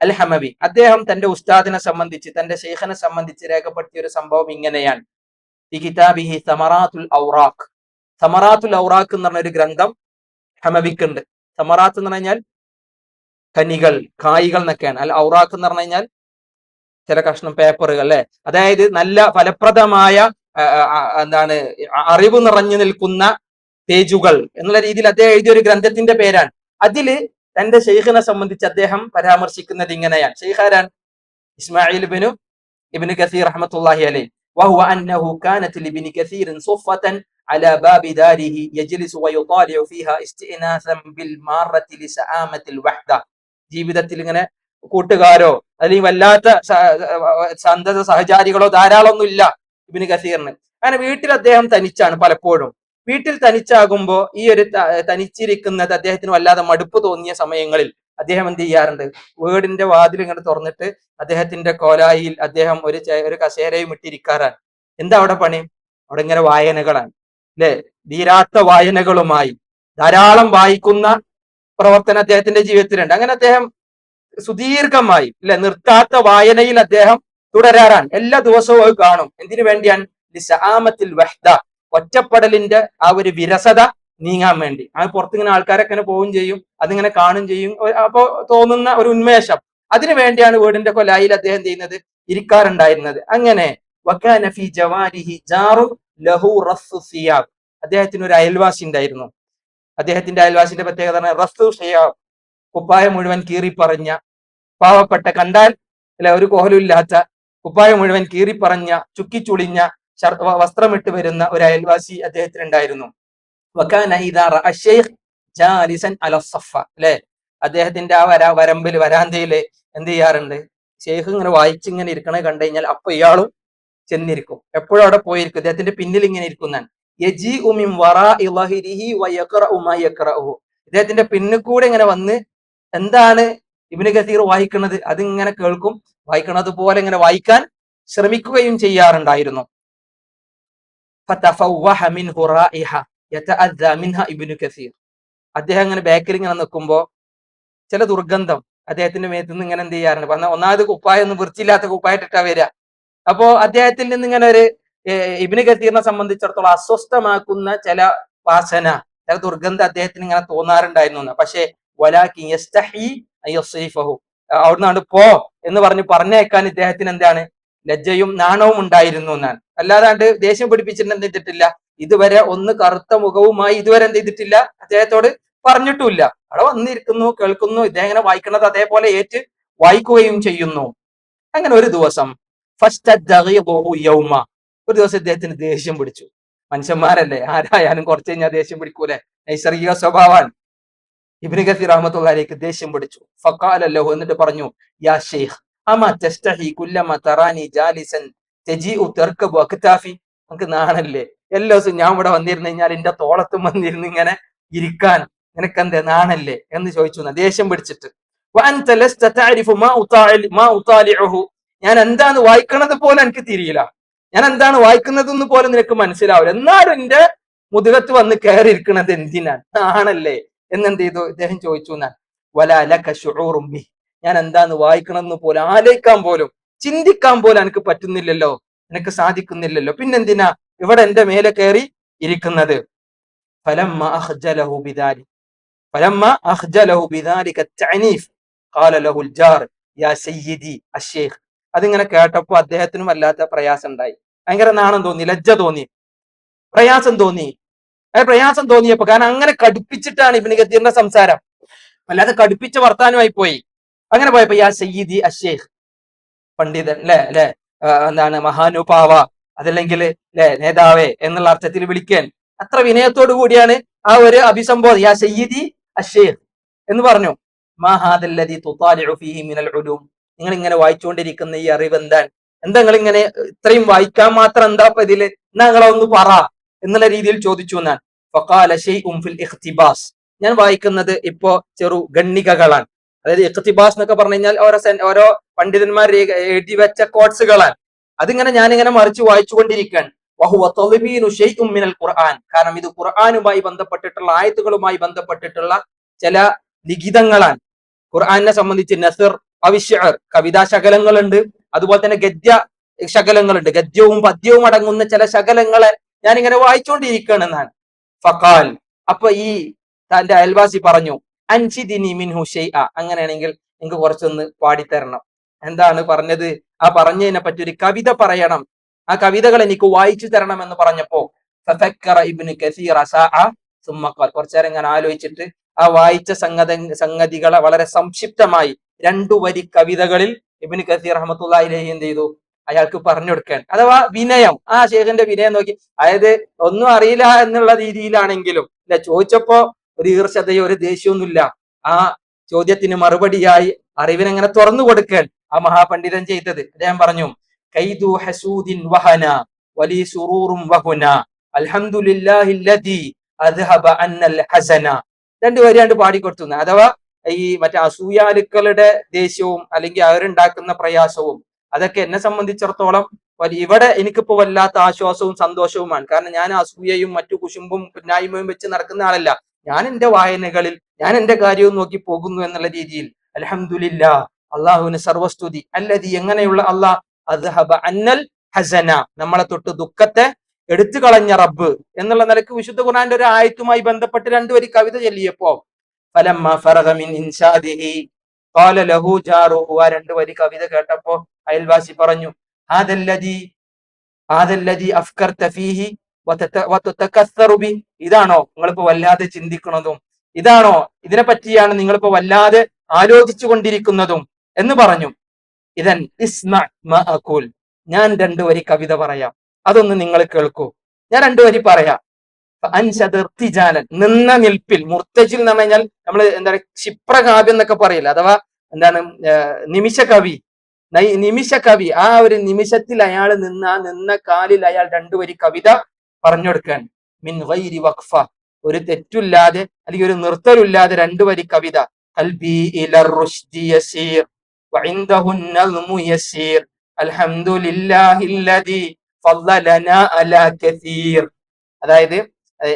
അൽ ഹമവി. അദ്ദേഹം തന്റെ ഉസ്താദിനെ സംബന്ധിച്ച്, തന്റെ ശൈഖിനെ സംബന്ധിച്ച് രേഖപ്പെടുത്തിയ ഒരു സംഭവം ഇങ്ങനെയാണ്. ഈ കിതാബിഹി സമറാത്തുൽ ഔറാഖ്. സമറാത്തുൽ ഔറാഖ് എന്ന് പറഞ്ഞ ഒരു ഗ്രന്ഥം ഹമവിക്കുണ്ട്. സമറാത്ത് എന്ന് പറഞ്ഞാൽ കനികൾ, കായ്കൾ എന്നൊക്കെയാണ്. അൽ ഔറാഖ് എന്ന് പറഞ്ഞു കഴിഞ്ഞാൽ ചില കഷ്ണം പേപ്പറുകൾ, അല്ലെ. അതായത് നല്ല ഫലപ്രദമായ അറിവ് നിറഞ്ഞു നിൽക്കുന്ന പേജുകൾ എന്നുള്ള രീതിയിൽ അദ്ദേഹം എഴുതിയ ഒരു ഗ്രന്ഥത്തിന്റെ പേരാണ്. അതില് തന്റെ ഷെയ്ഖിനെ സംബന്ധിച്ച് അദ്ദേഹം പരാമർശിക്കുന്നത് ഇങ്ങനെയാണ്. ഷെയ്ഖാരാൻ ഇസ്മായിൽ ഇബ്നു കസീർ റഹ്മത്തുള്ളാഹി അലൈഹി. വഹുവ അന്നഹു കാനത് ലിബ്നി കസീർ സുഫ്ഫതൻ അലാ ബാബി ദാരിഹി യജ്ലിസു വയുതാലിഉ ഫീഹാ ഇസ്തിനാസൻ ബിൽ മാറത്തി ലിസആമത്തിൽ വഹ്ദ. ജീവിതത്തിൽ ഇങ്ങനെ കൂട്ടുകാരോ അല്ലെങ്കിൽ വല്ലാത്ത സന്തത സഹചാരികളോ ധാരാളമൊന്നും ഇല്ല ഇബ്നു കസീറിന്. അങ്ങനെ വീട്ടിൽ അദ്ദേഹം തനിച്ചാണ്. പലപ്പോഴും വീട്ടിൽ തനിച്ചാകുമ്പോ ഈ ഒരു തനിച്ചിരിക്കുന്നത് അദ്ദേഹത്തിന് വല്ലാതെ മടുപ്പ് തോന്നിയ സമയങ്ങളിൽ അദ്ദേഹം എന്ത് ചെയ്യാറുണ്ട്, വീടിന്റെ വാതിൽ ഇങ്ങനെ തുറന്നിട്ട് അദ്ദേഹത്തിന്റെ കോലായിൽ അദ്ദേഹം ഒരു കസേരയും ഇട്ടിരിക്കാറാണ്. എന്താ അവിടെ പണി? അവിടെ ഇങ്ങനെ വായനകളാണ്, അല്ലെ. തീരാത്ത വായനകളുമായി ധാരാളം വായിക്കുന്ന പ്രവർത്തനം അദ്ദേഹത്തിന്റെ ജീവിതത്തിലുണ്ട്. അങ്ങനെ അദ്ദേഹം സുദീർഘമായി, അല്ലെ, നിർത്താത്ത വായനയിൽ അദ്ദേഹം തുടരാറാണ്. എല്ലാ ദിവസവും അത് കാണും. എന്തിനു വേണ്ടിയാണ്? ലിസആമത്തിൽ വഹ്ദ, ഒറ്റപ്പെടലിന്റെ ആ ഒരു വിരസത നീങ്ങാൻ വേണ്ടി. ആ പുറത്തിങ്ങനെ ആൾക്കാരൊക്കെ ഇങ്ങനെ പോവുകയും ചെയ്യും, അതിങ്ങനെ കാണുകയും ചെയ്യും. അപ്പോ തോന്നുന്ന ഒരു ഉന്മേഷം, അതിനു വേണ്ടിയാണ് വീടിന്റെ കൊലായിൽ അദ്ദേഹം ചെയ്യുന്നത്, ഇരിക്കാറുണ്ടായിരുന്നത്. അങ്ങനെ വകാന ഫീ ജവാരിഹി ജാറു ലഹു റസ്സു സിയാബ്. അദ്ദേഹത്തിന് ഒരു അയൽവാസി ഉണ്ടായിരുന്നു. അദ്ദേഹത്തിന്റെ അയൽവാസിന്റെ പ്രത്യേകത റസ്സു സിയാബ്, കുപ്പായ മുഴുവൻ കീറിപ്പറഞ്ഞ, പാവപ്പെട്ട, കണ്ടാൽ അല്ലെ ഒരു കോഹലുമില്ലാത്ത, കുപ്പായ മുഴുവൻ കീറിപ്പറഞ്ഞ, ചുക്കിച്ചുളിഞ്ഞ വസ്ത്രമിട്ട് വരുന്ന ഒരു അയൽവാസി അദ്ദേഹത്തിനുണ്ടായിരുന്നു. വകാന ഇദാ റഅ ശൈഖ് ജാലിസൻ അല സഫ, അല്ലെ. അദ്ദേഹത്തിന്റെ ആ വരമ്പിൽ, വരാന്തയില് എന്ത് ചെയ്യാറുണ്ട്, ശൈഖ് ഇങ്ങനെ വായിച്ചിങ്ങനെ ഇരിക്കണ കണ്ടു കഴിഞ്ഞാൽ അപ്പൊ ഇയാളും ചെന്നിരിക്കും. എപ്പോഴും അവിടെ പോയിരിക്കും. അദ്ദേഹത്തിന്റെ പിന്നിൽ ഇങ്ങനെ ഇരിക്കുന്നതാണ്. യജീഉ മിൻ വറാഇ ളഹിരിഹി വയഖറഉ മാ യഖറഉഹു. ഇദ്ദേഹത്തിന്റെ പിന്നിൽ കൂടെ ഇങ്ങനെ വന്ന് എന്താണ് ഇബ്നു കസീർ വായിക്കുന്നത് അതിങ്ങനെ കേൾക്കും, വായിക്കുന്നത് പോലെ ഇങ്ങനെ വായിക്കാൻ ശ്രമിക്കുകയും ചെയ്യാറുണ്ടായിരുന്നു. അദ്ദേഹം ഇങ്ങനെ ബാക്കിൽ ഇങ്ങനെ നിൽക്കുമ്പോ ചില ദുർഗന്ധം അദ്ദേഹത്തിന്റെ മേത്ത് നിന്ന് ഇങ്ങനെ എന്ത് ചെയ്യാറുണ്ട്. ഒന്നാമത് കുപ്പായ ഒന്നും വൃത്തിയില്ലാത്ത കുപ്പായിട്ടിട്ടാ വരിക. അപ്പോ അദ്ദേഹത്തിൽ നിന്ന് ഇങ്ങനെ ഒരു ഇബ്നു കസീറിനെ സംബന്ധിച്ചിടത്തോളം അസ്വസ്ഥമാക്കുന്ന ചില വാസന, ചില ദുർഗന്ധം അദ്ദേഹത്തിന് ഇങ്ങനെ തോന്നാറുണ്ടായിരുന്നു. പക്ഷേ വലാകിൻ യസ്തഹി അയ്യസ്രിഫഹു, അവിടുന്ന് പോ എന്ന് പറഞ്ഞേക്കാൻ ഇദ്ദേഹത്തിന് എന്താണ്, ലജ്ജയും നാണവും ഉണ്ടായിരുന്നു എന്നാണ്. അല്ലാതാണ്ട് ദേഷ്യം പിടിപ്പിച്ചിട്ട് എന്ത് ചെയ്തിട്ടില്ല, ഇതുവരെ ഒന്ന് കറുത്ത മുഖവുമായി ഇതുവരെ എന്ത് ചെയ്തിട്ടില്ല, അദ്ദേഹത്തോട് പറഞ്ഞിട്ടുമില്ല. അവിടെ വന്നിരിക്കുന്നു, കേൾക്കുന്നു, ഇദ്ദേഹം ഇങ്ങനെ വായിക്കുന്നത് അതേപോലെ ഏറ്റ് വായിക്കുകയും ചെയ്യുന്നു. അങ്ങനെ ഒരു ദിവസം ഒരു ദിവസം ഇദ്ദേഹത്തിന് ദേഷ്യം പിടിച്ചു. മനുഷ്യന്മാരല്ലേ, ആരായാലും കുറച്ച് കഴിഞ്ഞാൽ ദേഷ്യം പിടിക്കൂലെ, നൈസർഗിക സ്വഭാവമാണ്. ഇബ്നു കസീർ റഹ്മത്തുള്ളാഹിക്ക് ദേഷ്യം പിടിച്ചു. ഫഖാല ലഹു, എന്നിട്ട് പറഞ്ഞു, യാ ഷെയ്ഖ് അമാ തസ്തഹി കുല്ലമാ തറാനി ജാലിസൻ തജീഉ തർകബു അക്താഫി. നമുക്ക് നാണല്ലേ, എല്ലാ ദിവസവും ഞാൻ ഇവിടെ വന്നിരുന്നു കഴിഞ്ഞാൽ എന്റെ തോളത്തും വന്നിരുന്ന് ഇങ്ങനെ ഇരിക്കാൻ നിനക്കെന്ത് നാണല്ലേ എന്ന് ചോദിച്ചു ദേഷ്യം പിടിച്ചിട്ട്. വഅൻത ലസ്ത തഅരിഫു മാ ഉതാലിഉഹു, ഞാൻ എന്താണ് വായിക്കണത് പോലെ എനിക്ക് തിരിയില്ല, ഞാൻ എന്താണ് വായിക്കുന്നതെന്ന് പോലെ നിനക്ക് മനസ്സിലാവില്ല, എന്നാലും എന്റെ മുതുകത്ത് വന്ന് കയറി ഇരിക്കണത് എന്തിനാണ്, ആണല്ലേ എന്നെന്ത് ചെയ്തു ഇദ്ദേഹം ചോദിച്ചു. വലാ ലക ശുഊറും ബി, ഞാൻ എന്താന്ന് വായിക്കണമെന്ന് പോലും ആലോചിക്കാൻ പോലും ചിന്തിക്കാൻ പോലും എനിക്ക് പറ്റുന്നില്ലല്ലോ, എനിക്ക് സാധിക്കുന്നില്ലല്ലോ, പിന്നെന്തിനാ ഇവിടെ എന്റെ മേലെ കയറി ഇരിക്കുന്നത്. ഫലമ്മ അഖ്ജലഹു ബിദാലിക തഅനീഫ് ഖാല ലഹുൽ ജാർ യാ സയ്യിദി അശ്ശൈഖ്. അതിങ്ങനെ കേട്ടപ്പോ അദ്ദേഹത്തിനും വല്ലാത്ത പ്രയാസം ഉണ്ടായി, ഭയങ്കര നാണം തോന്നി, ലജ്ജ തോന്നി, പ്രയാസം തോന്നി. പ്രയാസം തോന്നിയപ്പോ, കാരണം അങ്ങനെ കടുപ്പിച്ചിട്ടാണ് ഇബ്നു കസീറിന്റെ സംസാരം, വല്ലാതെ കടുപ്പിച്ച വർത്താനമായി പോയി. അങ്ങനെ പോയപ്പോ യാ സയ്യിദി അശ്ശൈഖ്, പണ്ഡിതൻ അല്ലെ എന്താണ് മഹാനുഭാവ, അതല്ലെങ്കിൽ നേതാവേ എന്നുള്ള അർത്ഥത്തിൽ വിളിക്കാൻ അത്ര വിനയത്തോടു കൂടിയാണ് ആ ഒരു അഭിസംബോധന, യാ സയ്യിദി അശ്ശൈഖ് എന്ന് പറഞ്ഞു. മാ ഹാദല്ലദീ തുതാലിഉ ഫീഹി മിനൽ ഉലൂം, നിങ്ങൾ ഇങ്ങനെ വായിച്ചുകൊണ്ടിരിക്കുന്ന ഈ അറിവ് എന്താണ്, എന്താ നിങ്ങൾ ഇങ്ങനെ ഇത്രയും വായിക്കാൻ മാത്രം എന്താ ഇപ്പൊ ഇതില്, എന്നാ നിങ്ങളൊന്ന് പറ എന്നുള്ള രീതിയിൽ ചോദിച്ചു എന്നാണ്. ഫഖാല ശൈഉൻ ഫിൽ ഇഖ്തിബാസ്, ഞാൻ വായിക്കുന്നത് ഇപ്പോ ചെറു ഗണ്ണികകളാണ്. അതായത് ഇഖ്തിബാസ് എന്നൊക്കെ പറഞ്ഞു കഴിഞ്ഞാൽ ഓരോ പണ്ഡിതന്മാർ എഴുതി വെച്ച കോട്സുകളാണ്. അതിങ്ങനെ ഞാനിങ്ങനെ മറിച്ച് വായിച്ചുകൊണ്ടിരിക്കുകയാണ്. വഹുവ തദ്ബീനു ശൈഉൻ മിനൽ ഖുർആൻ, കാരണം ഇത് ഖുർആനുമായി ബന്ധപ്പെട്ടിട്ടുള്ള ആയത്തുകളുമായി ബന്ധപ്പെട്ടിട്ടുള്ള ചില ലിഖിതങ്ങളാണ്. ഖുർആനെ സംബന്ധിച്ച് നസർ, അവിശ്ശഅർ, കവിതാ ശകലങ്ങളുണ്ട്, അതുപോലെ തന്നെ ഗദ്യ ശകലങ്ങളുണ്ട്, ഗദ്യവും പദ്യവും അടങ്ങുന്ന ചില ശകലങ്ങളെ ഞാനിങ്ങനെ വായിച്ചുകൊണ്ടിരിക്കുകയാണെന്നാണ്. ഫഖാൽ, അപ്പൊ ഈ തന്റെ അയൽവാസി പറഞ്ഞു, അൻഷിദിനി മിൻഹു ഷൈഅ, അങ്ങനെയാണെങ്കിൽ നിങ്ങൾക്ക് കുറച്ചൊന്ന് പാടിത്തരണം. എന്താണ് പറഞ്ഞത്, ആ പറഞ്ഞതിനെ പറ്റി ഒരു കവിത പറയണം, ആ കവിതകൾ എനിക്ക് വായിച്ചു തരണം എന്ന് പറഞ്ഞപ്പോ ഫഫക്കറ ഇബ്നു കസീർ സഅ സുമ്മ ഖാൽ, കുറച്ചു നേരം ഞാൻ ആലോചിച്ചിട്ട് ആ വായിച്ച സംഗതികളെ വളരെ സംക്ഷിപ്തമായി 2 വരി കവിതകളിൽ ഇബ്നു കസീർ റഹ്മത്തുള്ളാഹി അലൈഹി എന്ത് ചെയ്തു, അയാൾക്ക് പറഞ്ഞു കൊടുക്കാൻ. അഥവാ വിനയം, ആ ശേഖന്റെ വിനയം നോക്കി, അതായത് ഒന്നും അറിയില്ല എന്നുള്ള രീതിയിലാണെങ്കിലും ചോദിച്ചപ്പോ ഒരു ഈർഷ്യതയോ ഒരു ദേഷ്യമൊന്നുമില്ല, ആ ചോദ്യത്തിന് മറുപടിയായി അറിവിനെങ്ങനെ തുറന്നു കൊടുക്കാൻ ആ മഹാപണ്ഡിതൻ ചെയ്തത്. അദ്ദേഹം പറഞ്ഞു, കൈദു ഹസൂദിൻ വഹന വലി സുറൂറും വഹുന അൽഹംദുലില്ലാഹില്ലദി അദ്ഹബ അന്നൽ ഹസന. 2 വരിയാണ്ട് പാടിക്കൊടുത്തു. അഥവാ ഈ മറ്റേ അസൂയാലുക്കളുടെ ദേഷ്യവും അല്ലെങ്കിൽ അവരുണ്ടാക്കുന്ന പ്രയാസവും അതൊക്കെ എന്നെ സംബന്ധിച്ചിടത്തോളം ഇവിടെ എനിക്കിപ്പോ വല്ലാത്ത ആശ്വാസവും സന്തോഷവുമാണ്. കാരണം ഞാൻ അസൂയയും മറ്റു കുശുമ്പും പിന്നായ്മയും വെച്ച് നടക്കുന്ന ആളല്ല. ഞാൻ എന്റെ വായനകളിൽ ഞാൻ എന്റെ കാര്യവും നോക്കി പോകുന്നു എന്നുള്ള രീതിയിൽ അൽഹംദുലില്ലാ, അള്ളാഹുവിന് സർവസ്തുതി, അല്ലദി, എങ്ങനെയുള്ള അള്ളാഹ്, അദ്ഹബ അന്നൽ ഹസന, നമ്മളെ തൊട്ട് ദുഃഖത്തെ എടുത്തു കളഞ്ഞ റബ്ബ് എന്നുള്ള നിലക്ക് വിശുദ്ധ ഖുർആന്റെ ഒരു ആയത്തുമായി ബന്ധപ്പെട്ട് 2 വരി കവിത ചൊല്ലിയപ്പോ ഫലമ്മ ഫറഗ മിൻ ഇൻശാദിഹി ഖാല ലഹു ജാറുഹു, ആ 2 വരി കവിത കേട്ടപ്പോ അയൽവാസി പറഞ്ഞു, ഹാദല്ലദി അഫ്കർത ഫീഹി വതതകസ്സറു ബി, ഇതാണോ നിങ്ങളിപ്പോ വല്ലാതെ ചിന്തിക്കുന്നതും, ഇതാണോ ഇതിനെ പറ്റിയാണ് നിങ്ങളിപ്പോ വല്ലാതെ ആലോചിച്ചു കൊണ്ടിരിക്കുന്നതും എന്ന് പറഞ്ഞു. ഇദൻ ഇസ്മ മാ അഖൂൽ, ഞാൻ 2 വരി കവിത പറയാം, അതൊന്ന് നിങ്ങൾ കേൾക്കൂ. ഞാൻ 2 വരി പറയാം. നിന്ന നിൽപ്പിൽ, മുർത്തജിൽ എന്ന് പറഞ്ഞു കഴിഞ്ഞാൽ നമ്മൾ എന്താ പറയുക, ക്ഷിപ്രകാവ്യം എന്നൊക്കെ പറയില്ല, അഥവാ എന്താണ് നിമിഷ കവി, ആ ഒരു നിമിഷത്തിൽ അയാൾ നിന്ന കാലിൽ അയാൾ 2 വരി കവിത പറഞ്ഞു കൊടുക്കാൻ. മിൻ ഗൈരി വഖഫ, ഒരു തെറ്റില്ലാതെ അല്ലെങ്കിൽ ഒരു നിർത്തലില്ലാതെ 2 വരി കവിത. ഖൽബി ഇലർ റുശ്ദി യസീർ വഇൻദഹു അൻ-നൾമു യസീർ അൽഹംദുലില്ലാഹില്ലദി ഫളലനാ അലാ കസീർ. അതായത്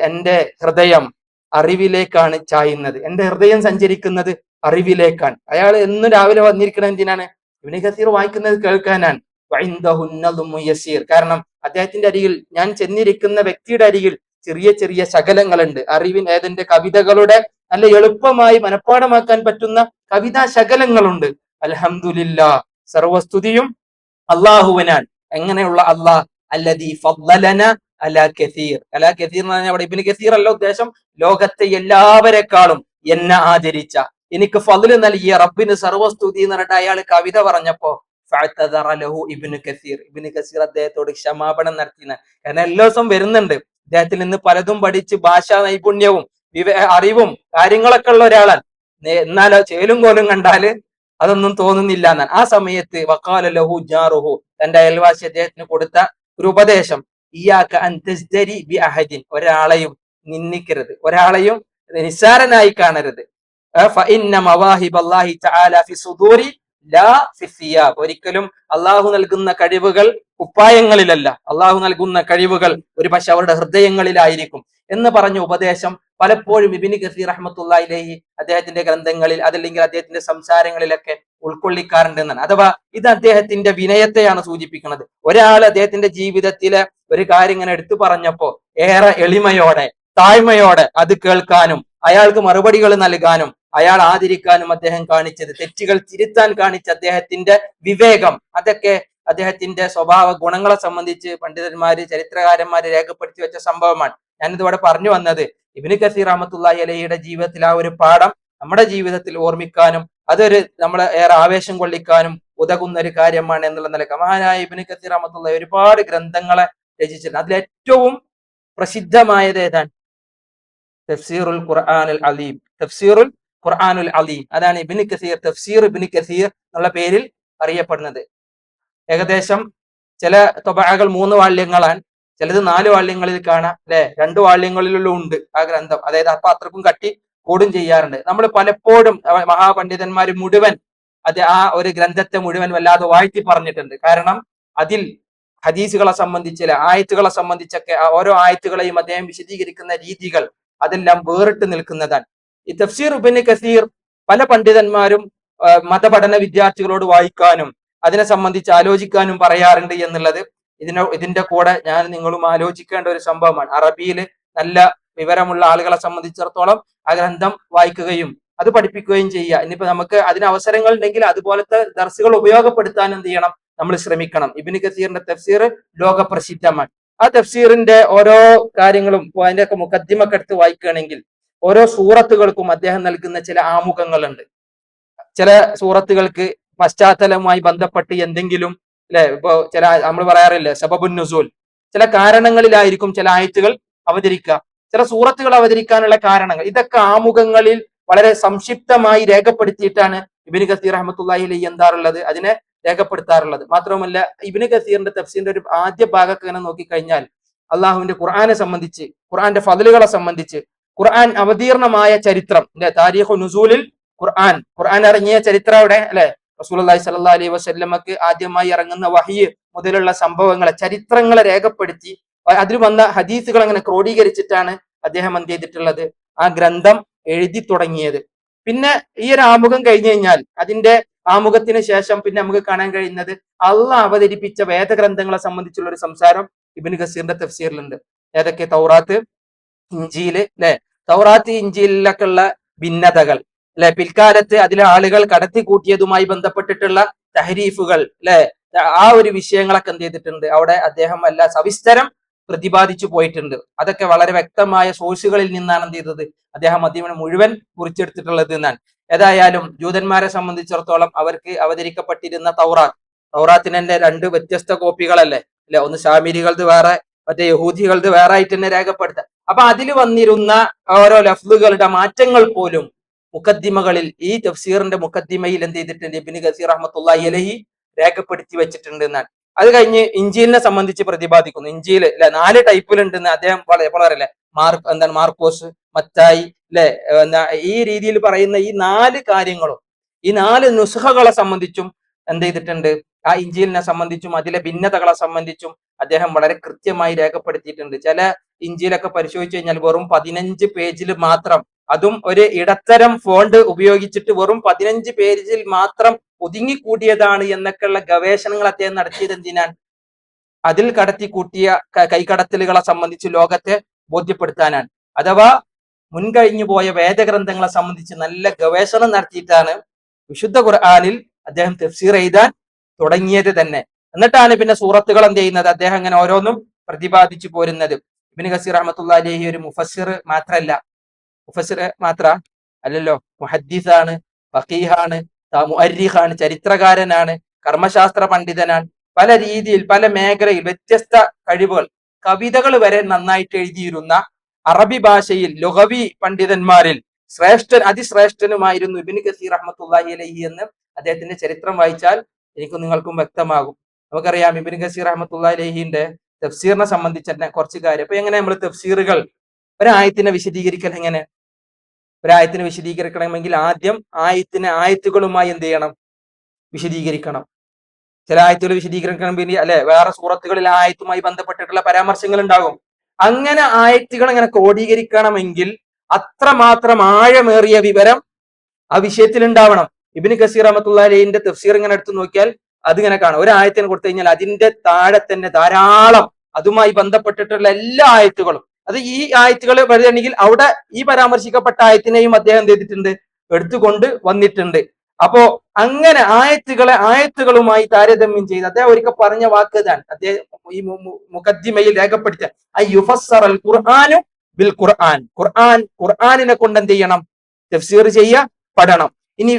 എന്റെ ഹൃദയം അറിവിലേക്കാണ് ചായുന്നത്, എന്റെ ഹൃദയം സഞ്ചരിക്കുന്നത് അറിവിലേക്കാണ്. അയാൾ എന്നും രാവിലെ വന്നിരിക്കുന്നത് എന്തിനാണ്? ഇബ്നു കസീർ വായിക്കുന്നത് കേൾക്കാനാണ്. വഇൻദഹു അൻ-നൾമു യസീർ, കാരണം അദ്ദേഹത്തിന്റെ അരികിൽ, ഞാൻ ചെന്നിരിക്കുന്ന വ്യക്തിയുടെ അരികിൽ ചെറിയ ചെറിയ ശകലങ്ങളുണ്ട്, അറിവിൻ ഏതിന്റെ കവിതകളുടെ നല്ല എളുപ്പമായി മനഃപ്പാടമാക്കാൻ പറ്റുന്ന കവിതാ ശകലങ്ങളുണ്ട്. അൽഹംദുലില്ലാ, സർവസ്തുതിയും അള്ളാഹുവിനാണ്. എങ്ങനെയുള്ള അള്ളാഹ്? അല്ലദീ ഫദ്ദലന അലാ കസീർ. അലാ കസീർ എന്ന് പറഞ്ഞാൽ അവിടെ ഇബ്നു കസീർ അല്ല ഉദ്ദേശം, ലോകത്തെ എല്ലാവരെക്കാളും എന്നെ ആദരിച്ച, എനിക്ക് ഫദ്ല് നൽകിയ റബ്ബിന് സർവസ്തുതി എന്ന് പറഞ്ഞിട്ട് അയാൾ കവിത പറഞ്ഞപ്പോ ഫഅതദറ ലഹു ഇബ്നു കസീർ, ഇബ്നു കസീർ അദ്ദേഹത്തോട് ക്ഷമാപണം നടത്തിന. കാരണം എല്ലാ ദിവസവും വരുന്നുണ്ട്, അദ്ദേഹത്തിൽ നിന്ന് പലതും പഠിച്ച് ഭാഷാ നൈപുണ്യവും അറിവും കാര്യങ്ങളൊക്കെ ഉള്ള ഒരാളാണ്. എന്നാലോ ചേലും കോലും കണ്ടാല് അതൊന്നും തോന്നുന്നില്ല എന്നാണ്. ആ സമയത്ത് വഖാല ലഹു ജാറുഹു, തന്റെ അയൽവാസി അദ്ദേഹത്തിന് കൊടുത്ത ഒരു ഉപദേശം, ഇയ്യാക അൻ തസ്ദരി ബി അഹദിൻ, ഒരാളെയും നിന്ദിക്കരുത്, ഒരാളെയും നിസ്സാരനായി കാണരുത്. ഫഇന്ന മവാഹിബല്ലാഹി തആല ഫി സുദൂരി ലാ ഫി സിയാബ്, ഒരിക്കലും അള്ളാഹു നൽകുന്ന കഴിവുകൾ കുപ്പായങ്ങളിലല്ല, അള്ളാഹു നൽകുന്ന കഴിവുകൾ ഒരു പക്ഷെ അവരുടെ ഹൃദയങ്ങളിലായിരിക്കും എന്ന് പറഞ്ഞ ഉപദേശം പലപ്പോഴും ഇബ്നു കസീർ റഹ്മത്തുള്ളാഹി അലൈഹി അദ്ദേഹത്തിന്റെ ഗ്രന്ഥങ്ങളിൽ അതല്ലെങ്കിൽ അദ്ദേഹത്തിന്റെ സംസാരങ്ങളിലൊക്കെ ഉൾക്കൊള്ളിക്കാറുണ്ട് എന്നാണ്. അഥവാ ഇത് അദ്ദേഹത്തിന്റെ വിനയത്തെയാണ് സൂചിപ്പിക്കുന്നത്. ഒരാൾ അദ്ദേഹത്തിന്റെ ജീവിതത്തിലെ ഒരു കാര്യം ഇങ്ങനെ എടുത്തു പറഞ്ഞപ്പോ ഏറെ എളിമയോടെ താഴ്മയോടെ അത് കേൾക്കാനും അയാൾക്ക് മറുപടികൾ നൽകാനും അയാൾ ആദരിക്കാനും അദ്ദേഹം കാണിച്ചത്, തെറ്റുകൾ തിരുത്താൻ കാണിച്ച അദ്ദേഹത്തിന്റെ വിവേകം, അതൊക്കെ അദ്ദേഹത്തിന്റെ സ്വഭാവ ഗുണങ്ങളെ സംബന്ധിച്ച് പണ്ഡിതന്മാര് ചരിത്രകാരന്മാര് രേഖപ്പെടുത്തി വെച്ച സംഭവമാണ്. ഞാനിതിവിടെ പറഞ്ഞു വന്നത് ഇബ്നു കസീർ റഹ്മത്തുള്ളാഹി അലൈഹിയുടെ ജീവിതത്തിൽ ആ ഒരു പാഠം നമ്മുടെ ജീവിതത്തിൽ ഓർമ്മിക്കാനും അതൊരു നമ്മളെ ഏറെ ആവേശം കൊള്ളിക്കാനും ഉതകുന്ന ഒരു കാര്യമാണ് എന്നുള്ള നിലക്ക് മഹാനായ ഇബ്നു കസീർ റഹ്മത്തുള്ളാഹി ഒരുപാട് ഗ്രന്ഥങ്ങളെ രചിച്ചിട്ടുണ്ട്. അതിലേറ്റവും പ്രസിദ്ധമായത് ഏതാണ്? തഫ്സീറുൽ ഖുർആനുൽ അലീം, തഫ്സീറുൽ ഖുർആനുൽ അലീം. അതാണ് ഇബ്നു കസീർ, തഫ്സീർ ഇബ്നു കസീർ എന്നുള്ള പേരിൽ അറിയപ്പെടുന്നത്. ഏകദേശം ചില തൊബഅകൾ 3 വാള്യങ്ങളാണ്, ചിലത് 4 വാള്യങ്ങളിൽ കാണാം, അല്ലെ 2 വാള്യങ്ങളിലും ഉണ്ട് ആ ഗ്രന്ഥം. അതായത് അപ്പൊ അത്രക്കും കട്ടി കൂടും ചെയ്യാറുണ്ട്. നമ്മൾ പലപ്പോഴും മഹാപണ്ഡിതന്മാർ മുഴുവൻ അത് ആ ഒരു ഗ്രന്ഥത്തെ മുഴുവൻ വല്ലാതെ വാഴ്ത്തി പറഞ്ഞിട്ടുണ്ട്. കാരണം അതിൽ ഹദീസുകളെ സംബന്ധിച്ച് ആയത്തുകളെ സംബന്ധിച്ചൊക്കെ ഓരോ ആയത്തുകളെയും അദ്ദേഹം വിശദീകരിക്കുന്ന രീതികൾ അതെല്ലാം വേറിട്ട് നിൽക്കുന്നതാണ്. ഈ തഫ്സീർ ഇബ്നു കസീർ പല പണ്ഡിതന്മാരും മതപഠന വിദ്യാർത്ഥികളോട് വായിക്കാനും അതിനെ സംബന്ധിച്ച് ആലോചിക്കാനും പറയാറുണ്ട് എന്നുള്ളത് ഇതിന്റെ കൂടെ ഞാൻ നിങ്ങളും ആലോചിക്കേണ്ട ഒരു സംഭവമാണ്. അറബിയിൽ നല്ല വിവരമുള്ള ആളുകളെ സംബന്ധിച്ചിടത്തോളം ആ ഗ്രന്ഥം വായിക്കുകയും അത് പഠിപ്പിക്കുകയും ചെയ്യുക. ഇനിയിപ്പോ നമുക്ക് അതിന് അവസരങ്ങൾ ഉണ്ടെങ്കിൽ അതുപോലത്തെ ദർസുകൾ ഉപയോഗപ്പെടുത്താൻ എന്ത് ചെയ്യണം, നമ്മൾ ശ്രമിക്കണം. ഇബ്നു കസീറിന്റെ തഫ്സീർ ലോക പ്രസിദ്ധമാണ്. ആ തഫ്സീറിന്റെ ഓരോ കാര്യങ്ങളും അതിന്റെ ഒക്കെ മുഖദ്ദിമൊക്കെ എടുത്ത് വായിക്കുകയാണെങ്കിൽ ഓരോ സൂറത്തുകൾക്കും അദ്ദേഹം നൽകുന്ന ചില ആമുഖങ്ങളുണ്ട്. ചില സൂറത്തുകൾക്ക് പശ്ചാത്തലവുമായി ബന്ധപ്പെട്ട് എന്തെങ്കിലും അല്ലെ, ഇപ്പൊ ചില നമ്മൾ പറയാറില്ലേ സബബുൻ നുസൂൽ, ചില കാരണങ്ങളിലായിരിക്കും ചില ആയത്തുകൾ അവതരിക്കുക, ചില സൂറത്തുകൾ അവതരിക്കാനുള്ള കാരണങ്ങൾ. ഇതൊക്കെ ആമുഖങ്ങളിൽ വളരെ സംക്ഷിപ്തമായി രേഖപ്പെടുത്തിയിട്ടാണ് ഇബ്നു കസീർ റഹ്മത്തുള്ളാഹി അലൈഹി എന്താറുള്ളത് അതിനെ രേഖപ്പെടുത്താറുള്ളത്. മാത്രവുമല്ല ഇബ്നു കസീറിന്റെ തഫ്സീറിന്റെ ഒരു ആദ്യ ഭാഗമൊക്കെ ഇങ്ങനെ നോക്കിക്കഴിഞ്ഞാൽ അള്ളാഹുവിന്റെ ഖുർആനെ സംബന്ധിച്ച്, ഖുർആന്റെ ഫദ്ലുകളെ സംബന്ധിച്ച്, ഖുർആൻ അവതീർണമായ ചരിത്രം, താരീഖു നുസൂലിൽ ഖുർആൻ, ഖുർആൻ ഇറങ്ങിയ ചരിത്രം അവിടെ അല്ലെ, റസൂലുള്ളാഹി സ്വല്ലല്ലാഹി അലൈഹി വസല്ലമക്ക് ആദ്യമായി ഇറങ്ങുന്ന വഹ്യ് മുതലുള്ള സംഭവങ്ങളെ ചരിത്രങ്ങളെ രേഖപ്പെടുത്തി അതിൽ വന്ന ഹദീസുകൾ അങ്ങനെ ക്രോഡീകരിച്ചിട്ടാണ് അദ്ദേഹം എന്ത് ചെയ്തിട്ടുള്ളത്, ആ ഗ്രന്ഥം എഴുതി തുടങ്ങിയത്. പിന്നെ ഈ ഒരു ആമുഖം കഴിഞ്ഞു കഴിഞ്ഞാൽ അതിന്റെ ആമുഖത്തിന് ശേഷം പിന്നെ നമുക്ക് കാണാൻ കഴിയുന്നത് അള്ളാഹ് അവതരിപ്പിച്ച വേദഗ്രന്ഥങ്ങളെ സംബന്ധിച്ചുള്ള ഒരു സംസാരം ഇബ്നു കസീറിന്റെ തഫ്സീറിലുണ്ട്. ഏതൊക്കെ? തൗറാത്ത്, ഇഞ്ചീല്, അല്ലെ, തൗറാത്ത് ഇഞ്ചീലിലൊക്കെ ഉള്ള ഭിന്നതകൾ അല്ലെ, പിൽക്കാലത്ത് അതിലെ ആളുകൾ കടത്തിക്കൂട്ടിയതുമായി ബന്ധപ്പെട്ടിട്ടുള്ള തഹരീഫുകൾ അല്ലെ, ആ ഒരു വിഷയങ്ങളൊക്കെ എന്ത് ചെയ്തിട്ടുണ്ട് അവിടെ അദ്ദേഹം വല്ല സവിസ്തരം പ്രതിപാദിച്ചു പോയിട്ടുണ്ട്. അതൊക്കെ വളരെ വ്യക്തമായ സോഴ്സുകളിൽ നിന്നാണ് എന്ത് ചെയ്തത് അദ്ദേഹം അദ്ദേഹം മുഴുവൻ കുറിച്ചെടുത്തിട്ടുള്ളത് എന്നാണ്. ഏതായാലും ജൂതന്മാരെ സംബന്ധിച്ചിടത്തോളം അവർക്ക് അവതരിക്കപ്പെട്ടിരുന്ന തൗറാത്തിന് തന്നെ 2 വ്യത്യസ്ത കോപ്പികളല്ലേ, അല്ലെ, ഒന്ന് ശാമിരികളത് വേറെ, മറ്റേ യഹൂദികളത് വേറെ ആയിട്ട് തന്നെ രേഖപ്പെടുത്താം. അപ്പൊ അതിൽ വന്നിരുന്ന ഓരോ ലഫ്ലുകളുടെ മാറ്റങ്ങൾ പോലും മുഖദ്ദിമകളിൽ, ഈ തഫ്സീറിന്റെ മുഖദ്ദിമയിൽ എന്ത് ചെയ്തിട്ടുണ്ട് ഇബ്നു കസീർ റഹ്മത്തുള്ളാഹി അലൈഹി രേഖപ്പെടുത്തി വെച്ചിട്ടുണ്ട് എന്നാണ്. അത് കഴിഞ്ഞ് ഇഞ്ചീലിനെ സംബന്ധിച്ച് പ്രതിപാദിക്കുന്നു. ഇഞ്ചീല് അല്ലെ 4 ടൈപ്പിലുണ്ടെന്ന് അദ്ദേഹം പറയല്ലേ, മാർക്കോസ്, മത്തായി അല്ലെ, ഈ രീതിയിൽ പറയുന്ന ഈ 4 കാര്യങ്ങളും ഈ 4 നുസ്ഖകളെ സംബന്ധിച്ചും എന്ത് ചെയ്തിട്ടുണ്ട്, ആ ഇഞ്ചീലിനെ സംബന്ധിച്ചും അതിലെ ഭിന്നതകളെ സംബന്ധിച്ചും അദ്ദേഹം വളരെ കൃത്യമായി രേഖപ്പെടുത്തിയിട്ടുണ്ട്. ചില ഇഞ്ചീലൊക്കെ പരിശോധിച്ചു കഴിഞ്ഞാൽ വെറും 15 പേജിൽ മാത്രം, അതും ഒരു ഇടത്തരം ഫോണ്ട് ഉപയോഗിച്ചിട്ട് വെറും 15 പേജിൽ മാത്രം ഒതുങ്ങിക്കൂടിയതാണ് എന്നൊക്കെയുള്ള ഗവേഷണങ്ങൾ അദ്ദേഹം നടത്തിയത് എന്തിനാണ്? അതിൽ കടത്തിക്കൂട്ടിയ കൈകടത്തലുകളെ സംബന്ധിച്ച് ലോകത്തെ ബോധ്യപ്പെടുത്താനാണ്. അഥവാ മുൻകഴിഞ്ഞു പോയ വേദഗ്രന്ഥങ്ങളെ സംബന്ധിച്ച് നല്ല ഗവേഷണം നടത്തിയിട്ടാണ് വിശുദ്ധ ഖുർആനിൽ അദ്ദേഹം തഫ്സീർ എഴുതാൻ തുടങ്ങിയത് തന്നെ. എന്നിട്ടാണ് പിന്നെ സൂറത്തുകൾ എന്ത് ചെയ്യുന്നത്, അദ്ദേഹം അങ്ങനെ ഓരോന്നും പ്രതിപാദിച്ചു പോരുന്നത്. ഇബ്നു കസീർ റഹ്മത്തുള്ളാഹി അലൈഹി ഒരു മുഫസ്സിർ മാത്രല്ല, മുഫസ്സിർ മാത്ര അല്ലല്ലോ, മുഹദ്ദിസാണ്, ഫഖീഹാണ്, മുഅർരിഖാണ്, ചരിത്രകാരനാണ്, കർമ്മശാസ്ത്ര പണ്ഡിതനാണ്. പല രീതിയിൽ പല മേഖലയിൽ വ്യത്യസ്ത കഴിവുകൾ, കവിതകൾ വരെ നന്നായിട്ട് എഴുതിയിരുന്ന അറബി ഭാഷയിൽ ലുഗവി പണ്ഡിതന്മാരിൽ അതിശ്രേഷ്ഠനുമായിരുന്നു ഇബ്നു കസീർ റഹ്മത്തുള്ളാഹി അലൈഹി എന്ന് അദ്ദേഹത്തിന്റെ ചരിത്രം വായിച്ചാൽ എനിക്കും നിങ്ങൾക്കും വ്യക്തമാകും. നമുക്കറിയാം ഇബ്നു കസീർ റഹ്മത്തുള്ളാഹി അലൈഹിന്റെ തഫ്സീറിനെ സംബന്ധിച്ച് തന്നെ കുറച്ച് കാര്യം. അപ്പൊ എങ്ങനെ നമ്മൾ തഫ്സീറുകൾ ഒരായത്തിനെ വിശദീകരിക്കൽ, എങ്ങനെ ഒരായത്തിനെ വിശദീകരിക്കണമെങ്കിൽ ആദ്യം ആയത്തുകളുമായി എന്ത് ചെയ്യണം, വിശദീകരിക്കണം. ചില ആയത്തുകൾ വിശദീകരിക്കണം അല്ലെ, വേറെ സൂറത്തുകളിൽ ആയത്തുമായി ബന്ധപ്പെട്ടിട്ടുള്ള പരാമർശങ്ങൾ ഉണ്ടാകും. അങ്ങനെ ആയത്തുകൾ അങ്ങനെ ക്രോഡീകരിക്കണമെങ്കിൽ അത്രമാത്രം ആഴമേറിയ വിവരം ആ വിഷയത്തിൽ ഉണ്ടാവണം. ഇബ്നു കസീർ റഹ്മത്തുള്ളാഹി അലൈഹിന്റെ തഫ്സീർ ഇങ്ങനെ എടുത്തു നോക്കിയാൽ അതിങ്ങനെ കാണാം. ഒരു ആയത്തിന് കൊടുത്തു കഴിഞ്ഞാൽ അതിന്റെ താഴെ തന്നെ ധാരാളം അതുമായി ബന്ധപ്പെട്ടിട്ടുള്ള എല്ലാ ആയത്തുകളും, അത് ഈ ആയത്തുകൾ വരികയാണെങ്കിൽ അവിടെ ഈ പരാമർശിക്കപ്പെട്ട ആയത്തിനെയും അദ്ദേഹം എന്ത് ചെയ്തിട്ടുണ്ട്, എടുത്തുകൊണ്ട് വന്നിട്ടുണ്ട്. അപ്പോ അങ്ങനെ ആയത്തുകളുമായി താരതമ്യം ചെയ്ത് അദ്ദേഹം ഒരിക്കൽ പറഞ്ഞ വാക്ക് ഇതാണ്, അദ്ദേഹം ഈ മുഖദ്ദിമയിൽ രേഖപ്പെടുത്തിയ യുഫസ്സറൽ ഖുർആനു ബിൽ ഖുർആൻ, ഖുർആനിനെ കൊണ്ട് എന്ത് ചെയ്യണം, തഫ്സീർ ചെയ്യപ്പെടണം. ഇനി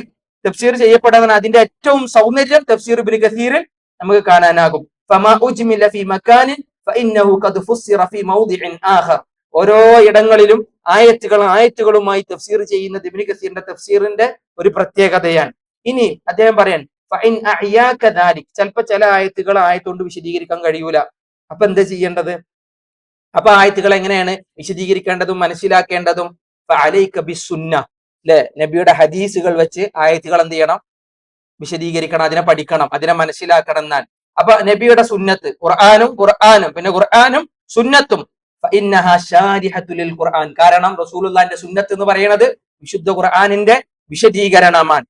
തഫ്സീർ ചെയ്യപ്പെടാൻ അതിന്റെ ഏറ്റവും സൗന്ദര്യം തഫ്സീർ ഇബ്നു കസീറിൽ നമുക്ക് കാണാനാകും. ഫമാ ഉജ്മില ഫീ മകാനിൻ ഫഇന്നഹു ഖദ് ഫുസ്സിറ ഫീ മൗദിഇൻ ആഖർ. ഓരോ ഇടങ്ങളിലും ആയത്തുകളുമായി തഫ്സീർ ചെയ്യുന്നത് ഇബ്നു കസീറിന്റെ തഫ്സീറിന്റെ ഒരു പ്രത്യേകതയാണ്. ഇനി അദ്ദേഹം പറയാൻ ഫഇൻ അഅയാക ദാലിക്, ചിലപ്പോൾ ചില ആയത്തുകൾ ആയത്തുകൊണ്ട് വിശദീകരിക്കാൻ കഴിയൂല. അപ്പൊ എന്താ ചെയ്യേണ്ടത്, അപ്പൊ ആയത്തുകൾ എങ്ങനെയാണ് വിശദീകരിക്കേണ്ടതും മനസ്സിലാക്കേണ്ടതും, ഫഅലൈക ബിസ്സുന്ന, അല്ലെ, നബിയുടെ ഹദീസുകൾ വെച്ച് ആയത്തുകൾ എന്ത് ചെയ്യണം, വിശദീകരിക്കണം, അതിനെ പഠിക്കണം, അതിനെ മനസ്സിലാക്കണം എന്നാൽ. അപ്പൊ നബിയുടെ സുന്നത്ത്, ഖുർആനും പിന്നെ ഖുർആനും സുന്നത്തും ഖുർആൻ, കാരണം റസൂലുള്ളാഹിന്റെ സുന്നത്ത് എന്ന് പറയുന്നത് വിശുദ്ധ ഖുർആനിന്റെ വിശദീകരണമാണ്.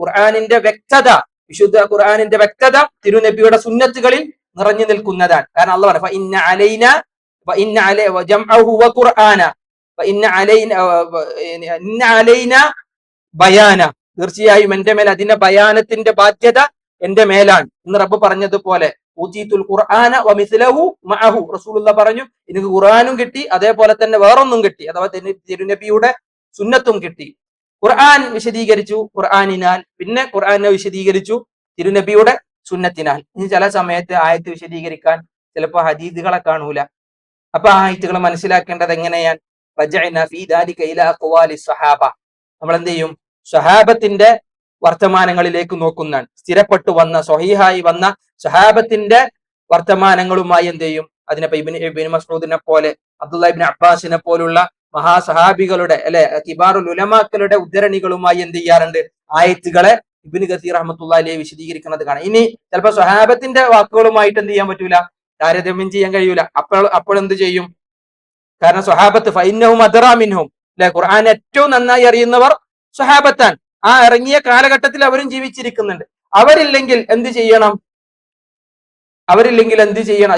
ഖുർആനിന്റെ വ്യക്തത, വിശുദ്ധ ഖുർആനിന്റെ വ്യക്തത തിരുനബിയുടെ സുന്നത്തുകളിൽ നിറഞ്ഞു നിൽക്കുന്നതാണ്. കാരണം അല്ലാഹു പറഞ്ഞു തീർച്ചയായും എന്റെ മേൽ അതിന്റെ ബയാനത്തിന്റെ ബാധ്യത എന്റെ മേലാണ് എന്ന് റബ്ബ് പറഞ്ഞതുപോലെ ഊതീതുൽ ഖുർആന വമിസ്ലഹു മഅഹു, റസൂലുള്ളാഹി പറഞ്ഞു എനിക്ക് ഖുർആനും കിട്ടി അതേപോലെ തന്നെ വേറൊന്നും കിട്ടി, അഥവാ തിരുനബിയുടെ സുന്നത്തും കിട്ടി. ഖുർആൻ വിശദീകരിച്ചു ഖുർആനിനാൽ, പിന്നെ ഖുർആനെ വിശദീകരിച്ചു തിരുനബിയുടെ സുന്നത്തിനാൽ. ഇനി ചില സമയത്ത് ആയത്ത് വിശദീകരിക്കാൻ ചിലപ്പോൾ ഹദീസുകളെ കാണൂല. അപ്പൊ ആയത്തുകൾ മനസ്സിലാക്കേണ്ടത് എങ്ങനെയാണ്, നമ്മൾ എന്ത് ചെയ്യും, സ്വഹാബത്തിന്റെ വർത്തമാനങ്ങളിലേക്ക് നോക്കുന്നതാണ്. സ്ഥിരപ്പെട്ടു വന്ന സ്വഹീഹായി വന്ന സ്വഹാബത്തിന്റെ വർത്തമാനങ്ങളുമായി എന്ത് ചെയ്യും, അതിനിപ്പോ ഇബ്നു മസ്ഊദിനെ പോലെ അബ്ദുല്ലാഹി ഇബ്നു അബ്ബാസിനെ പോലുള്ള മഹാസഹാബികളുടെ അല്ലെ കിബാറുൽ ഉലമാക്കളുടെ ഉദ്ധരണികളുമായി എന്ത് ചെയ്യാറുണ്ട്, ആയത്തുകളെ ഇബ്നു കസീർ റഹ്മത്തുള്ളാഹി അലൈഹി വിശദീകരിക്കുന്നത് കാണാം. ഇനി ചിലപ്പോൾ സ്വഹാബത്തിന്റെ വാക്കുകളുമായിട്ട് എന്ത് ചെയ്യാൻ പറ്റൂല, താരതമ്യം ചെയ്യാൻ കഴിയൂല. അപ്പോൾ എന്ത് ചെയ്യും, കാരണം സ്വഹാബത്ത് ഫഇന്നഹും അദ്റാ മിൻഹും, അല്ലെ, ഖുർആൻ ഏറ്റവും നന്നായി അറിയുന്നവർ സ്വഹാബത്താൻ. ആ ഇറങ്ങിയ കാലഘട്ടത്തിൽ അവരും ജീവിച്ചിരിക്കുന്നുണ്ട്. അവരില്ലെങ്കിൽ എന്ത് ചെയ്യണം,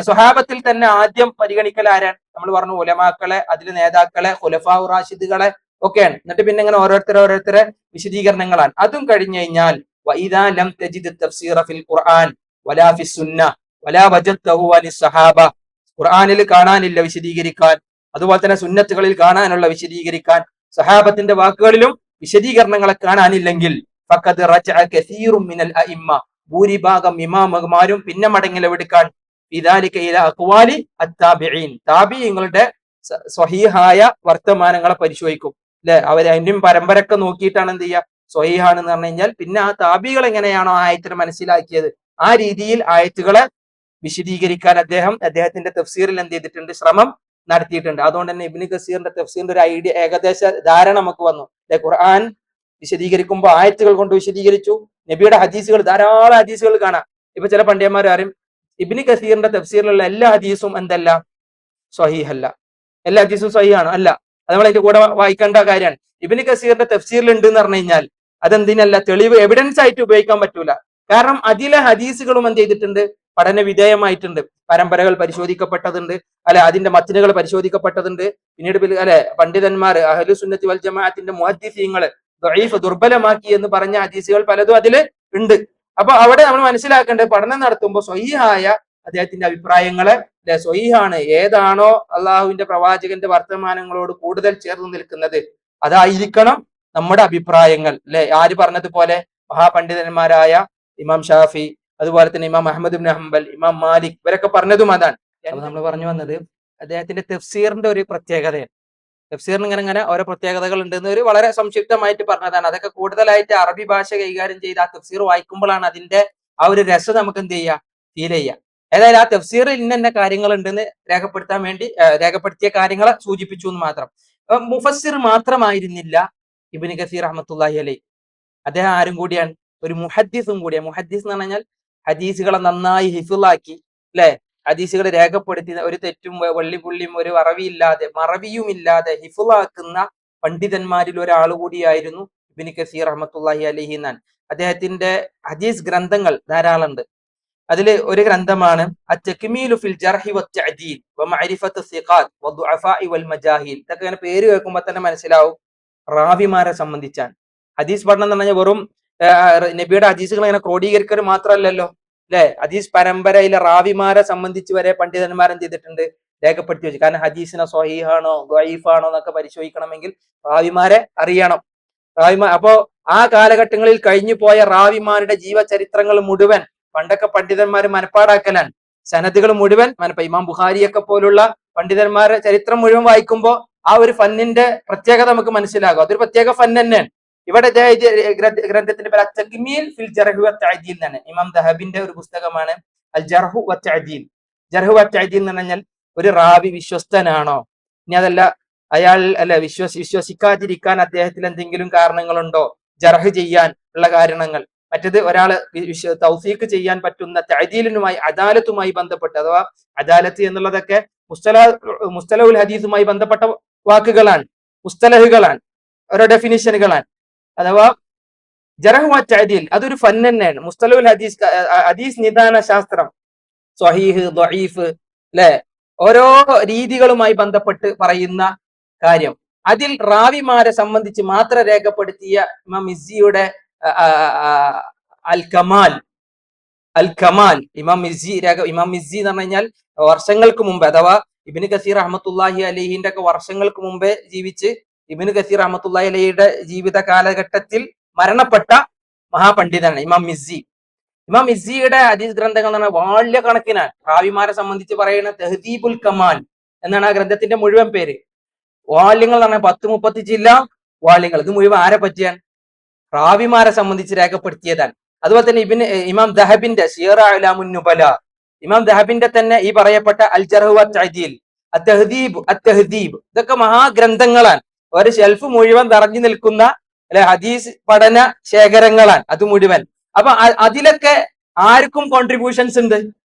സ്വഹാബത്തിൽ തന്നെ ആദ്യം പരിഗണിക്കൽ ആരാണ്, നമ്മൾ പറഞ്ഞു ഉലമാക്കളെ, അതിൽ നേതാക്കളെ, ഖുലഫാ റാഷിദുകളെ ഒക്കെയാണ്. എന്നിട്ട് പിന്നെ ഇങ്ങനെ ഓരോരുത്തരെ വിശദീകരണങ്ങളാണ്. അതും കഴിഞ്ഞു കഴിഞ്ഞാൽ വഇദാ ലം തജിദ് തഫ്സീറ ഫിൽ ഖുർആൻ വലാ ഫിസ് സുന്നഹ വലാ വജദ്തഹു അനിസ് സഹാബ, ഖുർആനിൽ കാണാനില്ല വിശദീകരിക്കാൻ, അതുപോലെ തന്നെ സുന്നത്തുകളിൽ കാണാനുള്ള വിശദീകരിക്കാൻ, സഹാബത്തിന്റെ വാക്കുകളിലും വിശദീകരണങ്ങളെ കാണാനില്ലെങ്കിൽ ഫഖദ് റജഅ കസീറും മിനൽ അഇമ്മ, ഭൂരിഭാഗം ഇമാമുമാരും പിന്നെ മടങ്ങിലെടുക്കാൻ ഇദാലിക ഇലാ അഖ്വാലി അത്താബിഈൻ, താബിഈങ്ങളുടെ സ്വഹീഹായ വർത്തമാനങ്ങളെ പരിശോധിക്കും, അല്ലെ, അവർ അതിന്റെയും പരമ്പരയൊക്കെ നോക്കിയിട്ടാണ് എന്ത് ചെയ്യുക, സ്വഹീഹാണെന്ന് പറഞ്ഞു കഴിഞ്ഞാൽ പിന്നെ ആ താബികൾ എങ്ങനെയാണോ ആയത്തിനെ മനസ്സിലാക്കിയത് ആ രീതിയിൽ ആയത്തുകളെ വിശദീകരിക്കാൻ അദ്ദേഹത്തിന്റെ തഫ്സീറിൽ എന്ത് ചെയ്തിട്ടുണ്ട്, ശ്രമം നടത്തിയിട്ടുണ്ട്. അതുകൊണ്ട് തന്നെ ഇബ്നു കസീറിന്റെ തഫ്സീറിന്റെ ഒരു ഐഡിയ, ഏകദേശ ധാരണ നമുക്ക് വന്നു. ഖുർആൻ വിശദീകരിക്കുമ്പോൾ ആയത്തുകൾ കൊണ്ട് വിശദീകരിച്ചു, നബിയുടെ ഹദീസുകൾ ധാരാളം ഹദീസുകൾ കാണാം. ഇപ്പൊ ചില പണ്ഡിതന്മാർ അറിയും ഇബ്നു കസീറിന്റെ തഫ്സീറിലുള്ള എല്ലാ ഹദീസും എന്തല്ല, സ്വഹീഹല്ല. എല്ലാ ഹദീസും സ്വഹീഹാണ് അല്ല, അത് നമ്മൾ അതിന്റെ കൂടെ വായിക്കേണ്ട കാര്യമാണ്. ഇബ്നു കസീറിന്റെ തഫ്സീറിൽ ഉണ്ട് എന്ന് പറഞ്ഞു കഴിഞ്ഞാൽ അതെന്തിനല്ല, തെളിവ് എവിഡൻസ് ആയിട്ട് ഉപയോഗിക്കാൻ പറ്റൂല. കാരണം അതിലെ ഹദീസുകളും എന്ത് ചെയ്തിട്ടുണ്ട്, പഠന വിധേയമായിട്ടുണ്ട്, പരമ്പരകൾ പരിശോധിക്കപ്പെട്ടതുണ്ട്, അല്ലെ, അതിന്റെ മത്നുകൾ പരിശോധിക്കപ്പെട്ടതുണ്ട്. പിന്നീട് അല്ലെ പണ്ഡിതന്മാർ അഹ്ലു സുന്നത്തി വൽ ജമാഅത്തിന്റെ മുഹദ്ദിസീങ്ങൾ ദഈഫ് ദുർബലമാക്കി എന്ന് പറഞ്ഞ ഹദീസുകൾ പലതും അതിൽ ഉണ്ട്. അപ്പൊ അവിടെ നമ്മൾ മനസ്സിലാക്കേണ്ടത് പഠനം നടത്തുമ്പോൾ സ്വഹീഹായ അദ്ദേഹത്തിന്റെ അഭിപ്രായങ്ങളെ സ്വഹീഹാണ് ഏതാണോ അള്ളാഹുവിന്റെ പ്രവാചകന്റെ വർത്തമാനങ്ങളോട് കൂടുതൽ ചേർന്ന് നിൽക്കുന്നത് അതായിരിക്കണം നമ്മുടെ അഭിപ്രായങ്ങൾ. അല്ലെ, ആര് പറഞ്ഞതുപോലെ മഹാപണ്ഡിതന്മാരായ ഇമാം ഷാഫി, അതുപോലെ തന്നെ ഇമാം അഹ്മദ് ഇബ്നു ഹംബൽ, ഇമാം മാലിക്, ഇവരൊക്കെ പറഞ്ഞതും അതാണ്. അപ്പൊ നമ്മൾ പറഞ്ഞു വന്നത് അദ്ദേഹത്തിന്റെ തഫ്സീറിന്റെ ഒരു പ്രത്യേകതയാണ്. തഫ്സീറിന് ഇങ്ങനെ ഓരോ പ്രത്യേകതകൾ ഉണ്ടെന്ന് ഒരു വളരെ സംക്ഷിപ്തമായിട്ട് പറഞ്ഞതാണ്. അതൊക്കെ കൂടുതലായിട്ട് അറബി ഭാഷ കൈകാര്യം ചെയ്ത് ആ തഫ്സീർ വായിക്കുമ്പോഴാണ് അതിന്റെ ആ ഒരു രസം നമുക്ക് എന്ത് ചെയ്യുക, ഫീൽ ചെയ്യുക. ഏതായാലും ആ തഫ്സീറിൽ ഇന്ന കാര്യങ്ങൾ ഉണ്ടെന്ന് രേഖപ്പെടുത്താൻ വേണ്ടി രേഖപ്പെടുത്തിയ കാര്യങ്ങളെ സൂചിപ്പിച്ചു എന്ന് മാത്രം. മുഫസ്സിർ മാത്രമായിരുന്നില്ല ഇബ്നു കസീർ റഹ്മത്തുള്ളാഹി അലൈഹി. അദ്ദേഹം ആരും കൂടിയാണ്? ഒരു മുഹദ്ദിസും കൂടിയാണ്. മുഹദ്ദിസ് എന്ന് പറഞ്ഞാൽ ഹദീസുകളെ നന്നായി ഹിഫ്ളാക്കി, അല്ലെ, ഹദീസുകൾ രേഖപ്പെടുത്തി ഒരു തെറ്റും വെള്ളിപ്പുള്ളിയും ഒരു മറവിയുമില്ലാതെ ഹിഫ്ളാക്കുന്ന പണ്ഡിതന്മാരിൽ ഒരാൾ കൂടിയായിരുന്നു ഇബ്നു കസീർ റഹ്മത്തുള്ളാഹി അലൈഹി എന്നാണ്. അദ്ദേഹത്തിന്റെ ഹദീസ് ഗ്രന്ഥങ്ങൾ ധാരാളം ഉണ്ട്. അതിൽ ഒരു ഗ്രന്ഥമാണ് അത്തക്മീലു ഫിൽ ജർഹി വത്തഅദീൽ വമഅരിഫത്തു സിഖാത്ത് വദുഅഫാഇ വൽ മജാഹിൽ. ഇതൊക്കെ ഇങ്ങനെ പേര് കേൾക്കുമ്പോൾ തന്നെ മനസ്സിലാവും റാവിമാരെ സംബന്ധിച്ചാണ്. ഹദീസ് പഠനം എന്ന് പറഞ്ഞാൽ വെറും നബിയുടെ ഹദീസുകൾ ഇങ്ങനെ ക്രോഡീകരിക്കൽ മാത്രമല്ലല്ലോ, അല്ലെ, ഹദീസ് പരമ്പരയിലെ റാവിമാരെ സംബന്ധിച്ച് വരെ പണ്ഡിതന്മാർ എന്ത് ചെയ്തിട്ടുണ്ട്, രേഖപ്പെടുത്തി വെച്ചു. കാരണം ഹദീസിനെ സ്വഹീഹാണോ ദഈഫാണോ എന്നൊക്കെ പരിശോധിക്കണമെങ്കിൽ റാവിമാരെ അറിയണം. അപ്പോ ആ കാലഘട്ടങ്ങളിൽ കഴിഞ്ഞു പോയ റാവിമാരുടെ ജീവചരിത്രങ്ങൾ മുഴുവൻ പണ്ടൊക്കെ പണ്ഡിതന്മാർ മനപ്പാടാക്കലാണ്. സനദുകൾ മുഴുവൻ ഇമാം ബുഖാരിയൊക്കെ പോലുള്ള പണ്ഡിതന്മാരുടെ ചരിത്രം മുഴുവൻ വായിക്കുമ്പോൾ ആ ഒരു ഫന്നിന്റെ പ്രത്യേകത നമുക്ക് മനസ്സിലാകും. അതൊരു പ്രത്യേക ഫൻ തന്നെയാണ്. ഇവിടെ ഗ്രന്ഥത്തിന്റെ പേര് അത്തക്മീൽ ഫിൽ ജർഹ് വത്തഅദീൽ എന്നാണ്. ഇമാം ദഹബിന്റെ ഒരു പുസ്തകമാണ് അൽ ജർഹു വത്തഅദീൽ. ജർഹു വത്തഅദീൽ എന്ന് പറഞ്ഞാൽ ഒരു റാവി വിശ്വസ്തനാണോ, ഇനി അതല്ല അയാൾ വിശ്വസിക്കാതിരിക്കാൻ അദ്ദേഹത്തിൽ എന്തെങ്കിലും കാരണങ്ങളുണ്ടോ, ജർഹ് ചെയ്യാൻ ഉള്ള കാരണങ്ങൾ. മറ്റത് ഒരാള് തൗഫീഖ് ചെയ്യാൻ പറ്റുന്ന തഅദീലിനുമായി അദാലത്തുമായി ബന്ധപ്പെട്ട്, അഥവാ അദാലത്ത് എന്നുള്ളതൊക്കെ മുസ്തലഹുൽ ഹദീസുമായി ബന്ധപ്പെട്ട വാക്കുകളാണ്, മുസ്തലഹുകളാണ്, ഓരോ ഡെഫിനിഷനുകളാണ്. അഥവാ ജർഹ് വ തഅദീൽ അതൊരു ഫൻ തന്നെയാണ്. മുസ്തലഹുൽ ഹദീസ് നിദാന ശാസ്ത്രം, സ്വഹീഹ് ദഈഫ്, അല്ലെ, ഓരോ രീതികളുമായി ബന്ധപ്പെട്ട് പറയുന്ന കാര്യം. അതിൽ റാവിമാരെ സംബന്ധിച്ച് മാത്രം രേഖപ്പെടുത്തിയ ഇമാം മിസ്സിയുടെ അൽ കമാൽ ഇമാം മിസ്സി എന്ന് പറഞ്ഞു കഴിഞ്ഞാൽ വർഷങ്ങൾക്ക് മുമ്പ്, അഥവാ ഇബ്നു കസീർ റഹ്മത്തുള്ളാഹി അലൈഹിന്റെ ഒക്കെ വർഷങ്ങൾക്ക് മുമ്പേ ജീവിച്ച് ഇബ്നു കസീർ റഹ്മത്തുള്ളാഹി അലൈഹിയുടെ ജീവിത കാലഘട്ടത്തിൽ മരണപ്പെട്ട മഹാപണ്ഡിതനാണ് ഇമാം മിസ്സി. ഇമാം മിസ്സിയുടെ ഹദീസ് ഗ്രന്ഥങ്ങൾ എന്ന് പറഞ്ഞാൽ വലിയ കണക്കിനാണ്. റാവിമാരെ സംബന്ധിച്ച് പറയുന്ന തഹ്ദീബുൽ കമാൽ എന്നാണ് ആ ഗ്രന്ഥത്തിന്റെ മുഴുവൻ പേര്. വാല്യങ്ങൾ എന്ന് പറഞ്ഞാൽ 10-30 വാല്യങ്ങൾ. ഇത് മുഴുവൻ ആരെ പറ്റിയാണ്? റാവിമാരെ സംബന്ധിച്ച് രേഖപ്പെടുത്തിയതാണ്. അതുപോലെ തന്നെ ഇമാം ദഹബിന്റെ സിയറ അഅ്ലാമുൻ നുബല, ഇമാം ദഹബിന്റെ തന്നെ ഈ പറയപ്പെട്ട അൽ ജർഹ് വ തഅദീൽ, അത്തഹദീബ്, ഇതൊക്കെ മഹാഗ്രന്ഥങ്ങളാണ്. ഒരു ഷെൽഫ് മുഴുവൻ നിറഞ്ഞു നിൽക്കുന്ന ഹദീസ് പഠന ശേഖരങ്ങളാണ് അത് മുഴുവൻ. അപ്പൊ അതിലൊക്കെ ആർക്കും കോൺട്രിബ്യൂഷൻസ് ഉണ്ട്,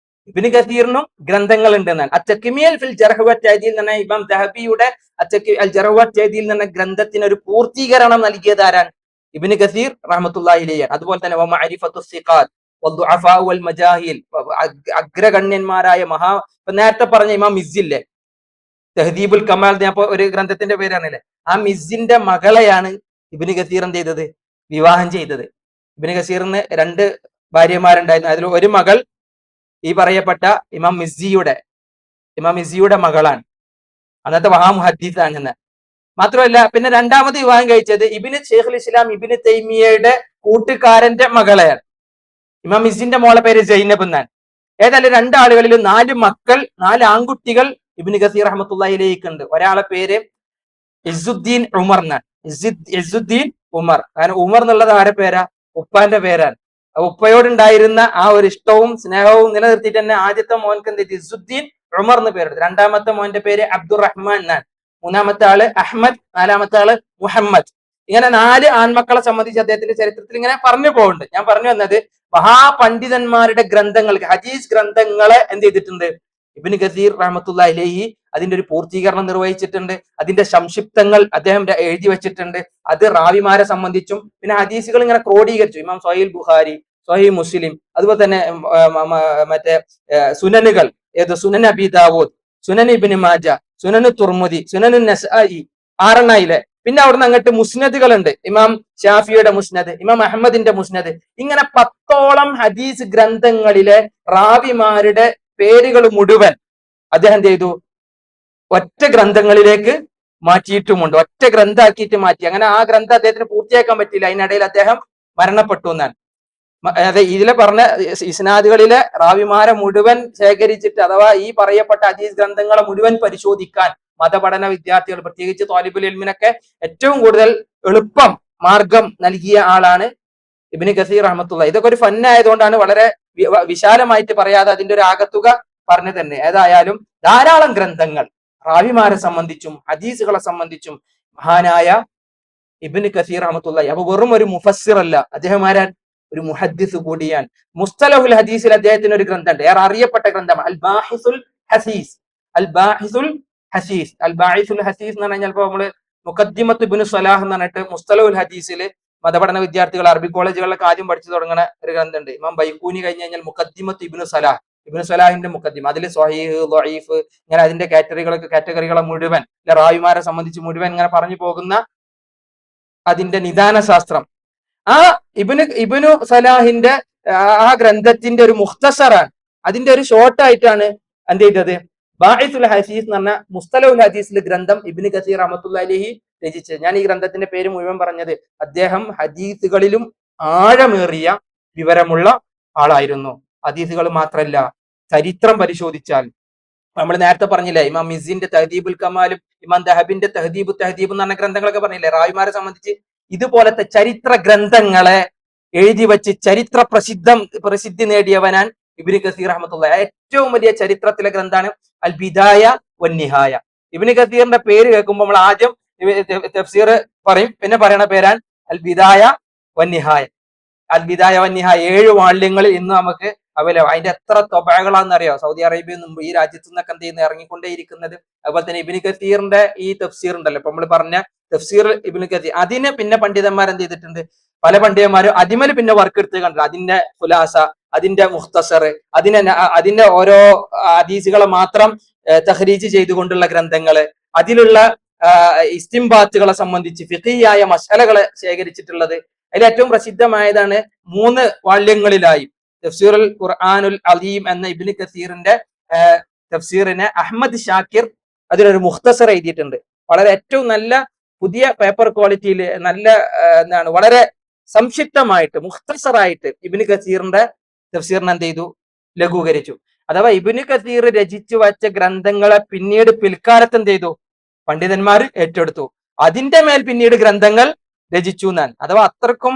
ഇബ്നു കസീറിനും ഗ്രന്ഥങ്ങൾ ഉണ്ട് എന്നാണ്. അത്തക്മീൽ ഫിൽ ജർഹ് വ തഅദീൽ എന്ന ഇമാം ദഹബിയുടെ അൽ ജർഹ് വ തഅദീൽ എന്ന ഗ്രന്ഥത്തിന് ഒരു പൂർത്തീകരണം നൽകിയത് ആരാണ്? ഇബ്നു കസീർ റഹ്മത്തുള്ളാഹി അലൈഹി. അതുപോലെ തന്നെ വമഅരിഫത്തു സിഖാത്ത് വദുഅഫാ വൽ മജാഹിൽ, അഗ്രഗണ്യന്മാരായ നേരത്തെ പറഞ്ഞ ഇമാം മിസ്സില്ലേ, തഹ്ദീബുൽ കമാൽ ഒരു ഗ്രന്ഥത്തിന്റെ പേരാണല്ലേ, ആ മിസ്സിന്റെ മകളെയാണ് ഇബ്നു കസീർ എന്ത് ചെയ്തത്, വിവാഹം ചെയ്തത്. ഇബ്നു കസീറിന് 2 ഭാര്യമാരുണ്ടായിരുന്നു. അതിൽ ഒരു മകൾ ഈ പറയപ്പെട്ട ഇമാം മിസ്സിയുടെ മകളാണ്. അന്നത്തെ മഹാമുഹദ്ദീസാണ്. മാത്രമല്ല പിന്നെ രണ്ടാമത് വിവാഹം കഴിച്ചത് ഷെയ്ഖുൽ ഇസ്ലാം ഇബ്നു തൈമിയയുടെ കൂട്ടുകാരന്റെ മകളെയാണ്. ഇമാം മിസ്സിന്റെ മോളെ പേര് സൈനബ് എന്നാണ്. ഏതായാലും 2 ആളുകളിൽ 4 മക്കൾ, 4 ആൺകുട്ടികൾ ഇബ്നു കസീർ റഹ്മത്തുള്ളാഹി അലൈഹിക്ക് ഉണ്ട്. ഒരാളെ പേര് ഇസ്സുദ്ദീൻ ഉമർ എന്നാണ്. ഇസ്സുദ്ദീൻ ഉമർ, കാരണം ഉമർ എന്നുള്ളത് ആരെ പേരാ? ഉപ്പാന്റെ പേരാണ്. ഉപ്പയോടുണ്ടായിരുന്ന ആ ഒരു ഇഷ്ടവും സ്നേഹവും നിലനിർത്തിയിട്ട് തന്നെ ആദ്യത്തെ മോൻക്ക് എന്ത് ചെയ്തു, ഇസ്സുദ്ദീൻ ഉമർ എന്ന് പേരെടുത്തു. രണ്ടാമത്തെ മോന്റെ പേര് അബ്ദുറഹ്മാൻ എന്നാണ്. 3-ാമത്തെ ആള് അഹ്മദ്, 4-ാമത്തെ ആള് മുഹമ്മദ്. ഇങ്ങനെ 4 ആൺമക്കളെ സംബന്ധിച്ച് അദ്ദേഹത്തിന്റെ ചരിത്രത്തിൽ ഇങ്ങനെ പറഞ്ഞു പോകുന്നുണ്ട്. ഞാൻ പറഞ്ഞു വന്നത് മഹാപണ്ഡിതന്മാരുടെ ഗ്രന്ഥങ്ങൾ, ഹദീസ് ഗ്രന്ഥങ്ങളെ എന്ത് ചെയ്തിട്ടുണ്ട് ഇബ്നു കസീർ റഹ്മത്തുള്ളാഹി അലൈഹി അതിന്റെ ഒരു പൂർത്തീകരണം നിർവഹിച്ചിട്ടുണ്ട്. അതിന്റെ സംക്ഷിപ്തങ്ങൾ അദ്ദേഹം എഴുതി വെച്ചിട്ടുണ്ട്. അത് റാവിമാരെ സംബന്ധിച്ചും പിന്നെ ഹദീസുകൾ ഇങ്ങനെ ക്രോഡീകരിച്ചു. ഇമാം സ്വഹീഹ് ബുഖാരി, സ്വഹീഹ് മുസ്ലിം, അതുപോലെ തന്നെ മറ്റേ സുനനുകൾ, സുനൻ അബീ ദാവൂദ്, സുനൻ ഇബ്നു മാജ, സുനൻ തുർമുദി, സുനൻ നസായി, 6 എണ്ണയിലെ. പിന്നെ അവിടുന്ന് അങ്ങോട്ട് മുസ്നദുകളുണ്ട്. ഇമാം ഷാഫിയുടെ മുസ്നദ്, ഇമാം അഹമ്മദിന്റെ മുസ്നദ്. ഇങ്ങനെ 10ഓളം ഹദീസ് ഗ്രന്ഥങ്ങളിലെ റാവിമാരുടെ പേരുകൾ മുഴുവൻ അദ്ദേഹം എന്ത് ചെയ്തു? ഒറ്റ ഗ്രന്ഥങ്ങളിലേക്ക് മാറ്റിയിട്ടുമുണ്ട്. ഒറ്റ ഗ്രന്ഥാക്കിയിട്ട് മാറ്റി. അങ്ങനെ ആ ഗ്രന്ഥം അദ്ദേഹത്തിന് പൂർത്തിയാക്കാൻ പറ്റിയില്ല. അതിനിടയിൽ അദ്ദേഹം മരണപ്പെട്ടു എന്നാണ്. അതെ, ഇതിലെ പറഞ്ഞ ഇസ്നാദുകളിലെ റാവിമാരെ മുഴുവൻ ശേഖരിച്ചിട്ട്, അഥവാ ഈ പറയപ്പെട്ട ഹദീസ് ഗ്രന്ഥങ്ങളെ മുഴുവൻ പരിശോധിക്കാൻ മതപഠന വിദ്യാർത്ഥികൾ, പ്രത്യേകിച്ച് ത്വാലിബുൽ ഇൽമിനൊക്കെ ഏറ്റവും കൂടുതൽ എളുപ്പം മാർഗം നൽകിയ ആളാണ് ഇബ്നു കസീർ റഹ്മത്തുള്ളാഹി. ഇതൊക്കെ ഒരു ഫന്നായതുകൊണ്ടാണ് വളരെ വിശാലമായിട്ട് പറയാതെ അതിന്റെ ഒരു ആകത്തുക പറഞ്ഞു തന്നെ. ഏതായാലും ധാരാളം ഗ്രന്ഥങ്ങൾ റാവിമാരെ സംബന്ധിച്ചും ഹദീസുകളെ സംബന്ധിച്ചും മഹാനായ ഇബ്നു കസീർ റഹ്മത്തുള്ളാഹി. അപ്പൊ വെറും ഒരു മുഫസ്സിർ അല്ല, അദ്ദേഹം ആരാൻ? ഒരു മുഹദ്ദിസ് കൂടിയാണ്. മുസ്തലഹുൽ ഹദീസിൽ അദ്ദേഹത്തിന് ഒരു ഗ്രന്ഥമുണ്ട്, ഏറെ അറിയപ്പെട്ട ഗ്രന്ഥം അൽ ബാഹിസുൽ ഹസീസ്. അൽ ബാഹിസുൽ ഹസീസ്, അൽ ബാഹിസുൽ ഹസീസ് എന്ന് പറഞ്ഞാൽ ചിലപ്പോൾ നമ്മള് മുഖദ്ദിമത്ത് ഇബ്നു സലാഹ് എന്ന് പറഞ്ഞിട്ട് മുസ്തലഹുൽ ഹദീസിൽ മതപഠന വിദ്യാർത്ഥികൾ അറബി കോളേജുകളിലൊക്കെ ആദ്യം പഠിച്ചു തുടങ്ങുന്ന ഒരു ഗ്രന്ഥമുണ്ട്. ഇമാം ബൈഖൂനി കഴിഞ്ഞ് കഴിഞ്ഞാൽ മുഖദ്ദിമത്ത് ഇബ്നു സലാഹ്, ഇബ്നു സലാഹിന്റെ മുഖദ്ദിമ. അതിൽ സ്വഹീഹ്, ദഈഫ്, ഇങ്ങനെ അതിന്റെ കാറ്റഗറികളെ മുഴുവൻ, റാവിമാരെ സംബന്ധിച്ച് മുഴുവൻ ഇങ്ങനെ പറഞ്ഞു പോകുന്ന അതിന്റെ നിദാന ശാസ്ത്രം. ആ ഇബ്നു സലാഹിന്റെ ആ ഗ്രന്ഥത്തിന്റെ ഒരു മുഖ്തസറാണ്, അതിന്റെ ഒരു ഷോർട്ട് ആയിട്ടാണ് എന്ത് ചെയ്തത്? ബാഇസുൽ ഹദീസ് എന്ന് പറഞ്ഞ മുസ്തലഹുൽ ഹദീസിലെ ഗ്രന്ഥം ഇബ്നു കസീർ റഹ്മത്തുള്ളാഹി അലൈഹി രചിച്ചത്. ഞാൻ ഈ ഗ്രന്ഥത്തിന്റെ പേര് മുഴുവൻ പറഞ്ഞത്, അദ്ദേഹം ഹദീസുകളിലും ആഴമേറിയ വിവരമുള്ള ആളായിരുന്നു. ഹദീസുകൾ മാത്രമല്ല, ചരിത്രം പരിശോധിച്ചാൽ നമ്മൾ നേരത്തെ പറഞ്ഞില്ലേ, ഇമാം മിസിന്റെ തഹദീബുൽ കമാലും ഇമാം ദഹബിന്റെ തഹദീബ് എന്ന് പറഞ്ഞ ഗ്രന്ഥങ്ങളൊക്കെ പറഞ്ഞില്ലേ റാവിമാരെ സംബന്ധിച്ച്. ഇതുപോലത്തെ ചരിത്ര ഗ്രന്ഥങ്ങളെ എഴുതി വെച്ച് ചരിത്ര പ്രസിദ്ധി നേടിയവനാൻ ഇബ്നു കസീർ റഹ്മത്തുള്ളാഹി. ഏറ്റവും വലിയ ചരിത്രത്തിലെ ഗ്രന്ഥാണ് അൽ ബിദായ വന്നിഹായ. ഇബ്നു കസീറിന്റെ പേര് കേൾക്കുമ്പോൾ നമ്മൾ ആദ്യം തഫ്സീർ പറയും, പിന്നെ പറയണ പേരാൻ അൽ ബിദായ വന്നിഹായ. അൽ ബിദായ വന്നിഹായ 7 വാള്യങ്ങളിൽ ഇന്ന് നമുക്ക് അവൈലബിൾ. അതിന്റെ എത്ര തൊബകളാണെന്ന് അറിയോ? സൗദി അറേബ്യയിൽ നിന്നും ഈ രാജ്യത്തു നിന്നൊക്കെ എന്ത് ചെയ്യുന്നത്, ഇറങ്ങിക്കൊണ്ടേയിരിക്കുന്നത്. അതുപോലെ തന്നെ ഇബ്നു കസീറിന്റെ ഈ തഫ്സീർ ഉണ്ടല്ലോ, ഇപ്പൊ നമ്മൾ പറഞ്ഞ തഫ്സീർ ഇബ്നു കസീർ, അതിന് പിന്നെ പണ്ഡിതന്മാർ എന്ത് ചെയ്തിട്ടുണ്ട്? പല പണ്ഡിതന്മാരും അതിമേൽ പിന്നെ വർക്ക് എടുത്ത് കണ്ടത്, അതിന്റെ ഖുലാസ, അതിന്റെ മുഖ്തസർ, അതിന്റെ ഓരോ ഹദീസുകളെ മാത്രം തഖ്രീജ് ചെയ്തുകൊണ്ടുള്ള ഗ്രന്ഥങ്ങള്, അതിലുള്ള ഇസ്തിംബാത്തുകളെ സംബന്ധിച്ച് ഫിഖിയായ മസലകളെ ശേഖരിച്ചിട്ടുള്ളത്. അതിൽ ഏറ്റവും പ്രസിദ്ധമായതാണ് 3 വാള്യങ്ങളിലായി തഫ്സീറുൽ ഖുർആനുൽ അലീം എന്ന ഇബ്നു കസീറിന്റെ തഫ്സീറിനെ അഹ്മദ് ഷാക്കിർ അതിലൊരു മുഖ്തസർ എഴുതിയിട്ടുണ്ട്. വളരെ ഏറ്റവും നല്ല പുതിയ പേപ്പർ ക്വാളിറ്റിയിൽ നല്ല വളരെ സംക്ഷിപ്തമായിട്ട് മുഖ്തസറായിട്ട് ഇബ്നു കസീറിന്റെ തഫ്സീറിനെ എന്ത് ചെയ്തു? ലഘൂകരിച്ചു. അഥവാ ഇബ്നു കസീർ രചിച്ചു വച്ച ഗ്രന്ഥങ്ങളെ പിന്നീട് പിൽക്കാലത്ത് എന്ത് ചെയ്തു? പണ്ഡിതന്മാർ ഏറ്റെടുത്തു. അതിന്റെ മേൽ പിന്നീട് ഗ്രന്ഥങ്ങൾ രചിച്ചു എന്നാണ്. അഥവാ അത്രക്കും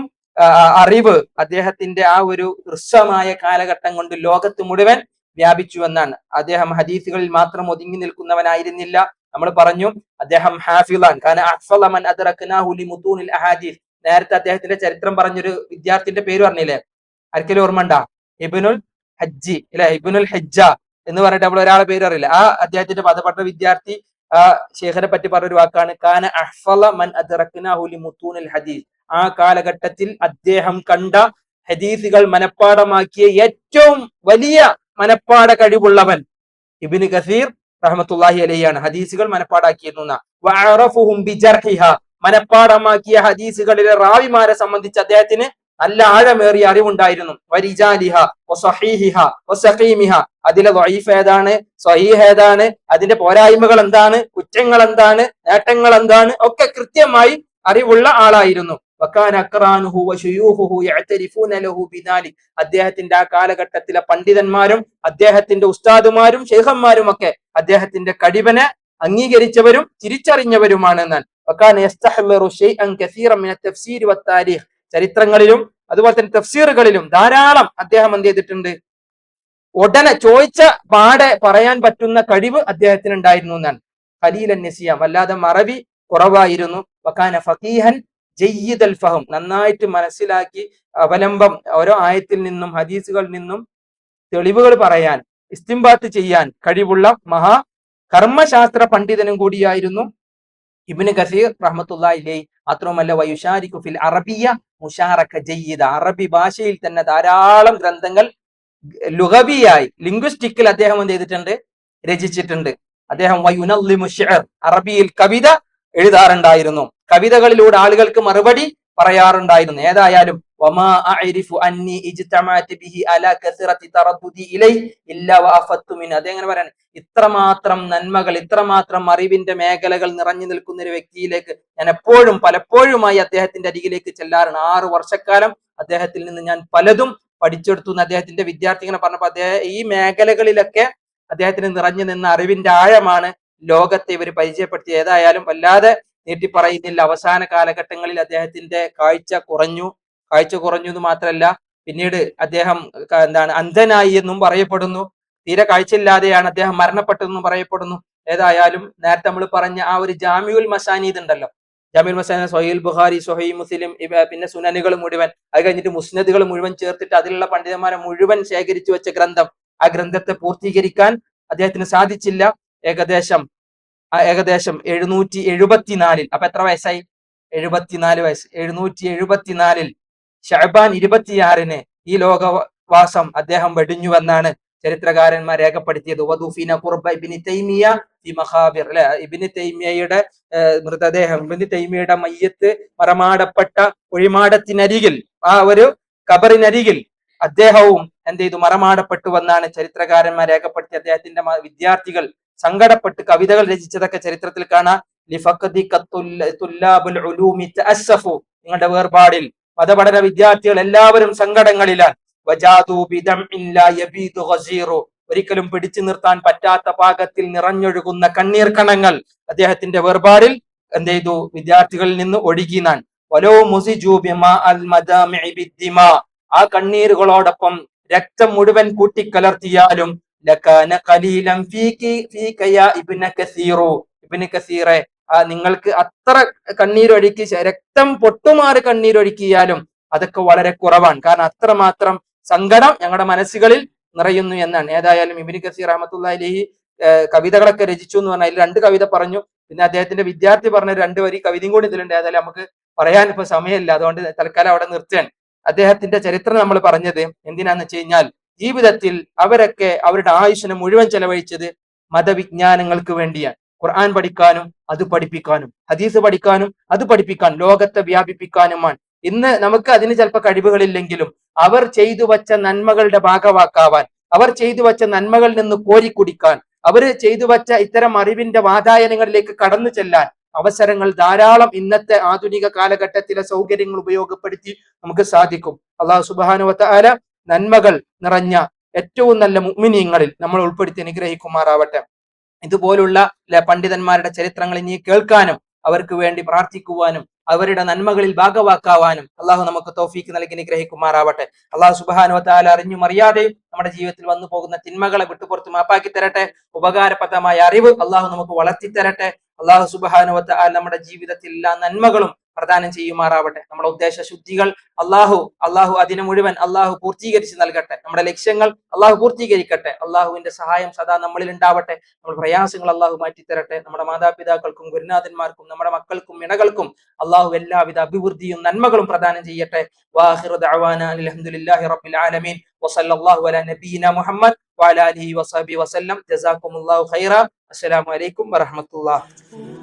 അറിവ് അദ്ദേഹത്തിന്റെ ആ ഒരു ഹ്രസ്വമായ കാലഘട്ടം കൊണ്ട് ലോകത്ത് മുഴുവൻ വ്യാപിച്ചു എന്നാണ്. അദ്ദേഹം ഹദീസുകളിൽ മാത്രം ഒതുങ്ങി നിൽക്കുന്നവനായിരുന്നില്ല. നമ്മൾ പറഞ്ഞു അദ്ദേഹം ഹാഫിളാൻ കാന അഹ്ഫള മൻ അദ്റകനാഹു ലിമുതൂനിൽ അഹാദീസ്. നേരത്തെ അദ്ദേഹത്തിന്റെ ചരിത്രം പറഞ്ഞൊരു വിദ്യാർത്ഥിന്റെ പേര് പറഞ്ഞില്ലേ, ആർക്കെങ്കിലും ഓർമ്മ ഉണ്ടാ? ഇബ്നുൽ ഹജ്ജി അല്ലെ, ഇബ്നുൽ ഹജ്ജ എന്ന് പറഞ്ഞിട്ട് നമ്മൾ ഒരാളെ പേര് അറിയില്ല. ആ അദ്ദേഹത്തിന്റെ മതപഠന വിദ്യാർത്ഥി ആ ശേഖരെ പറ്റി പറഞ്ഞൊരു വാക്കാണ് കാന അഹ്ഫള മൻ അദ്റകനാഹു ലിമുതൂനിൽ ഹദീസ്. ആ കാലഘട്ടത്തിൽ അദ്ദേഹം കണ്ട ഹദീസുകൾ മനപ്പാടമാക്കിയ ഏറ്റവും വലിയ മനപ്പാട കഴിവുള്ളവൻ ഇബ്നു കസീർ റഹ്മത്തുള്ളാഹി അലൈഹിയാണ്. ഹദീസുകൾ മനപ്പാടാക്കിയിരുന്നു. വഅറഫുഹും ബിജർഹിഹ, മനപ്പാടമാക്കിയ ഹദീസുകളിലെ റാവിമാരെ സംബന്ധിച്ച് അദ്ദേഹത്തിന് നല്ല ആഴമേറിയ അറിവുണ്ടായിരുന്നു. വരിജാലിഹ വസഹീഹിഹ വസഖീമിഹ, അതിലെ ദഈഫ് ഏതാണ്, സ്വഹീഹ് ഏതാണ്, അതിന്റെ പോരായ്മകൾ എന്താണ്, കുറ്റങ്ങൾ എന്താണ്, നേട്ടങ്ങൾ എന്താണ്, ഒക്കെ കൃത്യമായി അറിവുള്ള ആളായിരുന്നു. വകാന അഖ്റാനുഹു വശുയൂഖുഹു യഅ്തരിഫൂന ലഹു ബിദാലിക്, അദ്ദേഹത്തിന്റെ ആ കാലഘട്ടത്തിലെ പണ്ഡിതന്മാരും അദ്ദേഹത്തിന്റെ ഉസ്താദുമാരും ശൈഖന്മാരും ഒക്കെ അദ്ദേഹത്തിന്റെ കഴിവിനെ അംഗീകരിച്ചവരും തിരിച്ചറിഞ്ഞവരുമാണ് എന്നാണ്. വകാന യസ്തഹ്ലിറു ശൈഅൻ കസീറൻ മിന തഫ്സീർ വത്താരീഖ്, ചരിത്രങ്ങളിലും അതുപോലെ തന്നെ തഫ്സീറുകളിലും ധാരാളം അദ്ദേഹം എന്ത് ചെയ്തിട്ടുണ്ട്? ഉടനെ ചോദിച്ച പാടെ പറയാൻ പറ്റുന്ന കഴിവ് അദ്ദേഹത്തിന് ഉണ്ടായിരുന്നു എന്നാണ്. ഖലീലൻ നസിയ, വല്ലാതെ മറവി കുറവായിരുന്നു. വകാന ഫഖീഹൻ ജയ്യിദൽ ഫഹം, നന്നായിട്ട് മനസ്സിലാക്കി അവലംബം ഓരോ ആയത്തിൽ നിന്നും ഹദീസുകളിൽ നിന്നും തെളിവുകൾ പറയാൻ ഇസ്തിംബാത്ത് ചെയ്യാൻ കഴിവുള്ള മഹാ കർമ്മശാസ്ത്ര പണ്ഡിതനും കൂടിയായിരുന്നു ഇബ്നു കസീർ റഹ്മത്തുള്ളാഹി അലൈഹി. മാത്രവുമല്ല വയുശാരികു ഫിൽ അറബിയ മുശാറക ജയ്യിദ, അറബി ഭാഷയിൽ തന്നെ ധാരാളം ഗ്രന്ഥങ്ങൾ ലുഗവിയായി ലിംഗ്വിസ്റ്റിക്കിൽ അദ്ദേഹം എന്ത് ചെയ്തിട്ടുണ്ട്? രചിച്ചിട്ടുണ്ട്. അദ്ദേഹം വയുനള്ളിമു ശിഅർ, അറബിയിൽ കവിത എഴുതാറുണ്ടായിരുന്നു. കവിതകളിലൂടെ ആളുകൾക്ക് മറുപടി പറയാറുണ്ടായിരുന്നു. ഏതായാലും അതെങ്ങനെ പറയാൻ, ഇത്രമാത്രം നന്മകൾ, ഇത്രമാത്രം അറിവിന്റെ മേഖലകൾ നിറഞ്ഞു നിൽക്കുന്ന ഒരു വ്യക്തിയിലേക്ക് ഞാൻ എപ്പോഴും പലപ്പോഴുമായി അദ്ദേഹത്തിന്റെ അരികിലേക്ക് ചെല്ലാറുണ്ട്. 6 വർഷക്കാലം അദ്ദേഹത്തിൽ നിന്ന് ഞാൻ പലതും പഠിച്ചെടുത്തു എന്ന് അദ്ദേഹത്തിന്റെ വിദ്യാർത്ഥികളെ പറഞ്ഞപ്പോൾ അദ്ദേഹം ഈ മേഖലകളിലൊക്കെ അദ്ദേഹത്തിന് നിറഞ്ഞു നിന്ന അറിവിന്റെ ആഴമാണ് ലോകത്തെ ഇവർ പരിചയപ്പെടുത്തി. ഏതായാലും വല്ലാതെ നീട്ടി പറയുന്നില്ല. അവസാന കാലഘട്ടങ്ങളിൽ അദ്ദേഹത്തിന്റെ കാഴ്ച കുറഞ്ഞു എന്ന് മാത്രമല്ല, പിന്നീട് അദ്ദേഹം അന്ധനായി എന്നും പറയപ്പെടുന്നു. തീരെ കാഴ്ചയില്ലാതെയാണ് അദ്ദേഹം മരണപ്പെട്ടതെന്നും പറയപ്പെടുന്നു. ഏതായാലും നേരത്തെ നമ്മൾ പറഞ്ഞ ആ ഒരു ജാമിഉൽ മസാനീദ് ഉണ്ടല്ലോ, ജാമിഉൽ മസാനീദ്, സ്വഹീഹുൽ ബുഖാരി, സ്വഹീഹ് മുസ്ലിം, പിന്നെ സുനനുകൾ മുഴുവൻ, അത് കഴിഞ്ഞിട്ട് മുസ്നദുകൾ മുഴുവൻ ചേർത്തിട്ട് അതിലുള്ള പണ്ഡിതന്മാരെ മുഴുവൻ ശേഖരിച്ചു വെച്ച ഗ്രന്ഥം, ആ ഗ്രന്ഥത്തെ പൂർത്തീകരിക്കാൻ അദ്ദേഹത്തിന് സാധിച്ചില്ല. ഏകദേശം 774, അപ്പൊ എത്ര വയസ്സായി? 74 വയസ്സ്. 774 ശഅബാൻ 26 ഈ ലോകവാസം അദ്ദേഹം വെടിഞ്ഞുവെന്നാണ് ചരിത്രകാരന്മാർ രേഖപ്പെടുത്തിയത്. വദുഫിന ഖുർബ ഇബ്നു തൈമിയ ഫി മഖാബിർ, അല്ലെ, ഇബ്നു തൈമിയയുടെ മൃതദേഹം, ഇബ്നു തൈമിയയുടെ മയ്യത്ത് മറമാടപ്പെട്ട ഒഴിമാടത്തിനരികിൽ, ആ ഒരു ഖബറിനരികിൽ അദ്ദേഹവും എന്ത് ചെയ്തു? മറമാടപ്പെട്ടുവെന്നാണ് ചരിത്രകാരന്മാർ രേഖപ്പെടുത്തി. അദ്ദേഹത്തിന്റെ വിദ്യാർത്ഥികൾ സങ്കടപ്പെട്ട് കവിതകൾ രചിച്ചതൊക്കെ ചരിത്രത്തിൽ കാണാം. നിങ്ങളുടെ വേർപാടിൽ മതപഠന വിദ്യാർത്ഥികൾ എല്ലാവരും സങ്കടങ്ങളിലാണ്. ഒരിക്കലും പിടിച്ചു നിർത്താൻ പറ്റാത്ത പാകത്തിൽ നിറഞ്ഞൊഴുകുന്ന കണ്ണീർ കണങ്ങൾ അദ്ദേഹത്തിന്റെ വേർപാടിൽ എന്ത് ചെയ്തു? വിദ്യാർത്ഥികളിൽ നിന്ന് ഒഴുകിനാൻ. ആ കണ്ണീരുകളോടൊപ്പം രക്തം മുഴുവൻ കൂട്ടിക്കലർത്തിയാലും ഇബ്നു കസീറെ, നിങ്ങൾക്ക് അത്ര കണ്ണീരൊഴുക്കി, രക്തം പൊട്ടുമാറി കണ്ണീരൊഴുക്കിയാലും അതൊക്കെ വളരെ കുറവാണ്. കാരണം അത്രമാത്രം സങ്കടം ഞങ്ങളുടെ മനസ്സുകളിൽ നിറയുന്നു എന്നാണ്. ഏതായാലും ഇബ്നു കസീർ റഹ്മത്തുള്ളാഹി അലൈഹി കവിതകളൊക്കെ രചിച്ചു എന്ന് പറഞ്ഞാൽ അതിൽ 2 കവിത പറഞ്ഞു. പിന്നെ അദ്ദേഹത്തിന്റെ വിദ്യാർത്ഥി പറഞ്ഞ 2 വരി കവിതയും കൂടി ഇതിലുണ്ട്. ഏതായാലും നമുക്ക് പറയാൻ ഇപ്പൊ സമയമില്ല, അതുകൊണ്ട് തൽക്കാലം അവിടെ നിർത്തുകയാണ്. അദ്ദേഹത്തിന്റെ ചരിത്രം നമ്മൾ പറഞ്ഞത് എന്തിനാന്ന് വെച്ച് കഴിഞ്ഞാൽ, ജീവിതത്തിൽ അവരൊക്കെ അവരുടെ ആയുസ്സിനെ മുഴുവൻ ചെലവഴിച്ചത് മതവിജ്ഞാനങ്ങൾക്ക് വേണ്ടിയാണ്. ഖുർആൻ പഠിക്കാനും അത് പഠിപ്പിക്കാനും, ഹദീസ് പഠിക്കാനും അത് പഠിപ്പിക്കാനും, ലോകത്തെ വ്യാപിപ്പിക്കാനുമാണ്. ഇന്ന് നമുക്ക് അതിന് ചിലപ്പോൾ കഴിവുകളില്ലെങ്കിലും അവർ ചെയ്തു വച്ച നന്മകളുടെ ഭാഗവാക്കാവാൻ, അവർ ചെയ്തു വച്ച നന്മകളിൽ നിന്ന് കോരിക്കുടിക്കാൻ, അവർ ചെയ്തു വച്ച ഇത്തരം അറിവിന്റെ വാതായനങ്ങളിലേക്ക് കടന്നു ചെല്ലാൻ അവസരങ്ങൾ ധാരാളം ഇന്നത്തെ ആധുനിക കാലഘട്ടത്തിലെ സൗകര്യങ്ങൾ ഉപയോഗപ്പെടുത്തി നമുക്ക് സാധിക്കും. അല്ലാഹു സുബ്ഹാനഹു വ തആല നന്മകൾ നിറഞ്ഞ ഏറ്റവും നല്ല മുഅ്മിനീങ്ങളിൽ നമ്മൾ ഉൾപ്പെടുത്തി അനുഗ്രഹിക്കുമാറാവട്ടെ. ഇതുപോലുള്ള പണ്ഡിതന്മാരുടെ ചരിത്രങ്ങൾ ഇനി കേൾക്കാനും അവർക്ക് വേണ്ടി പ്രാർത്ഥിക്കുവാനും അവരുടെ നന്മകളിൽ ഭാഗവാക്കാവാനും അള്ളാഹു നമുക്ക് തൗഫീക്ക് നൽകി അനുഗ്രഹിക്കുമാറാവട്ടെ. അള്ളാഹു സുബ്ഹാനഹു വ തആല അറിഞ്ഞും അറിയാതെയും നമ്മുടെ ജീവിതത്തിൽ വന്നു പോകുന്ന തിന്മകളെ വിട്ടുപുറത്ത് മാപ്പാക്കി തരട്ടെ. ഉപകാരപ്രദമായ അറിവ് അള്ളാഹു നമുക്ക് വളർത്തി തരട്ടെ. അള്ളാഹു സുബ്ഹാനഹു വ തആല നമ്മുടെ ജീവിതത്തിൽ എല്ലാ നന്മകളും പ്രദാനം ചെയ്യുമാറാവട്ടെ. നമ്മുടെ ഉദ്ദേശ ശുദ്ധികൾ അള്ളാഹു അതിനെ മുഴുവൻ അള്ളാഹു പൂർത്തീകരിച്ച് നൽകട്ടെ. നമ്മുടെ ലക്ഷ്യങ്ങൾ അള്ളാഹു പൂർത്തീകരിക്കട്ടെ. അള്ളാഹുവിന്റെ സഹായം സദാ നമ്മളിൽ ഉണ്ടാവട്ടെ. നമ്മൾ പ്രയാസങ്ങൾ അള്ളാഹു മാറ്റിത്തരട്ടെ. നമ്മുടെ മാതാപിതാക്കൾക്കും ഗുരുനാഥന്മാർക്കും നമ്മുടെ മക്കൾക്കും ഇണകൾക്കും അള്ളാഹു എല്ലാവിധ അഭിവൃദ്ധിയും നന്മകളും പ്രദാനം ചെയ്യട്ടെ. വാഖിറു ദഅവാനാ അൽഹംദുലില്ലാഹി റബ്ബിൽ ആലമീൻ വസല്ലല്ലാഹു അലാ നബിയിനാ മുഹമ്മദ് വഅലാ ആലിഹി വസഹ്ബിഹി വസല്ലം. ജസാകുമുല്ലാഹു ഖൈറ. അസ്സലാമു അലൈക്കും വറഹ്മത്തുള്ളാഹി.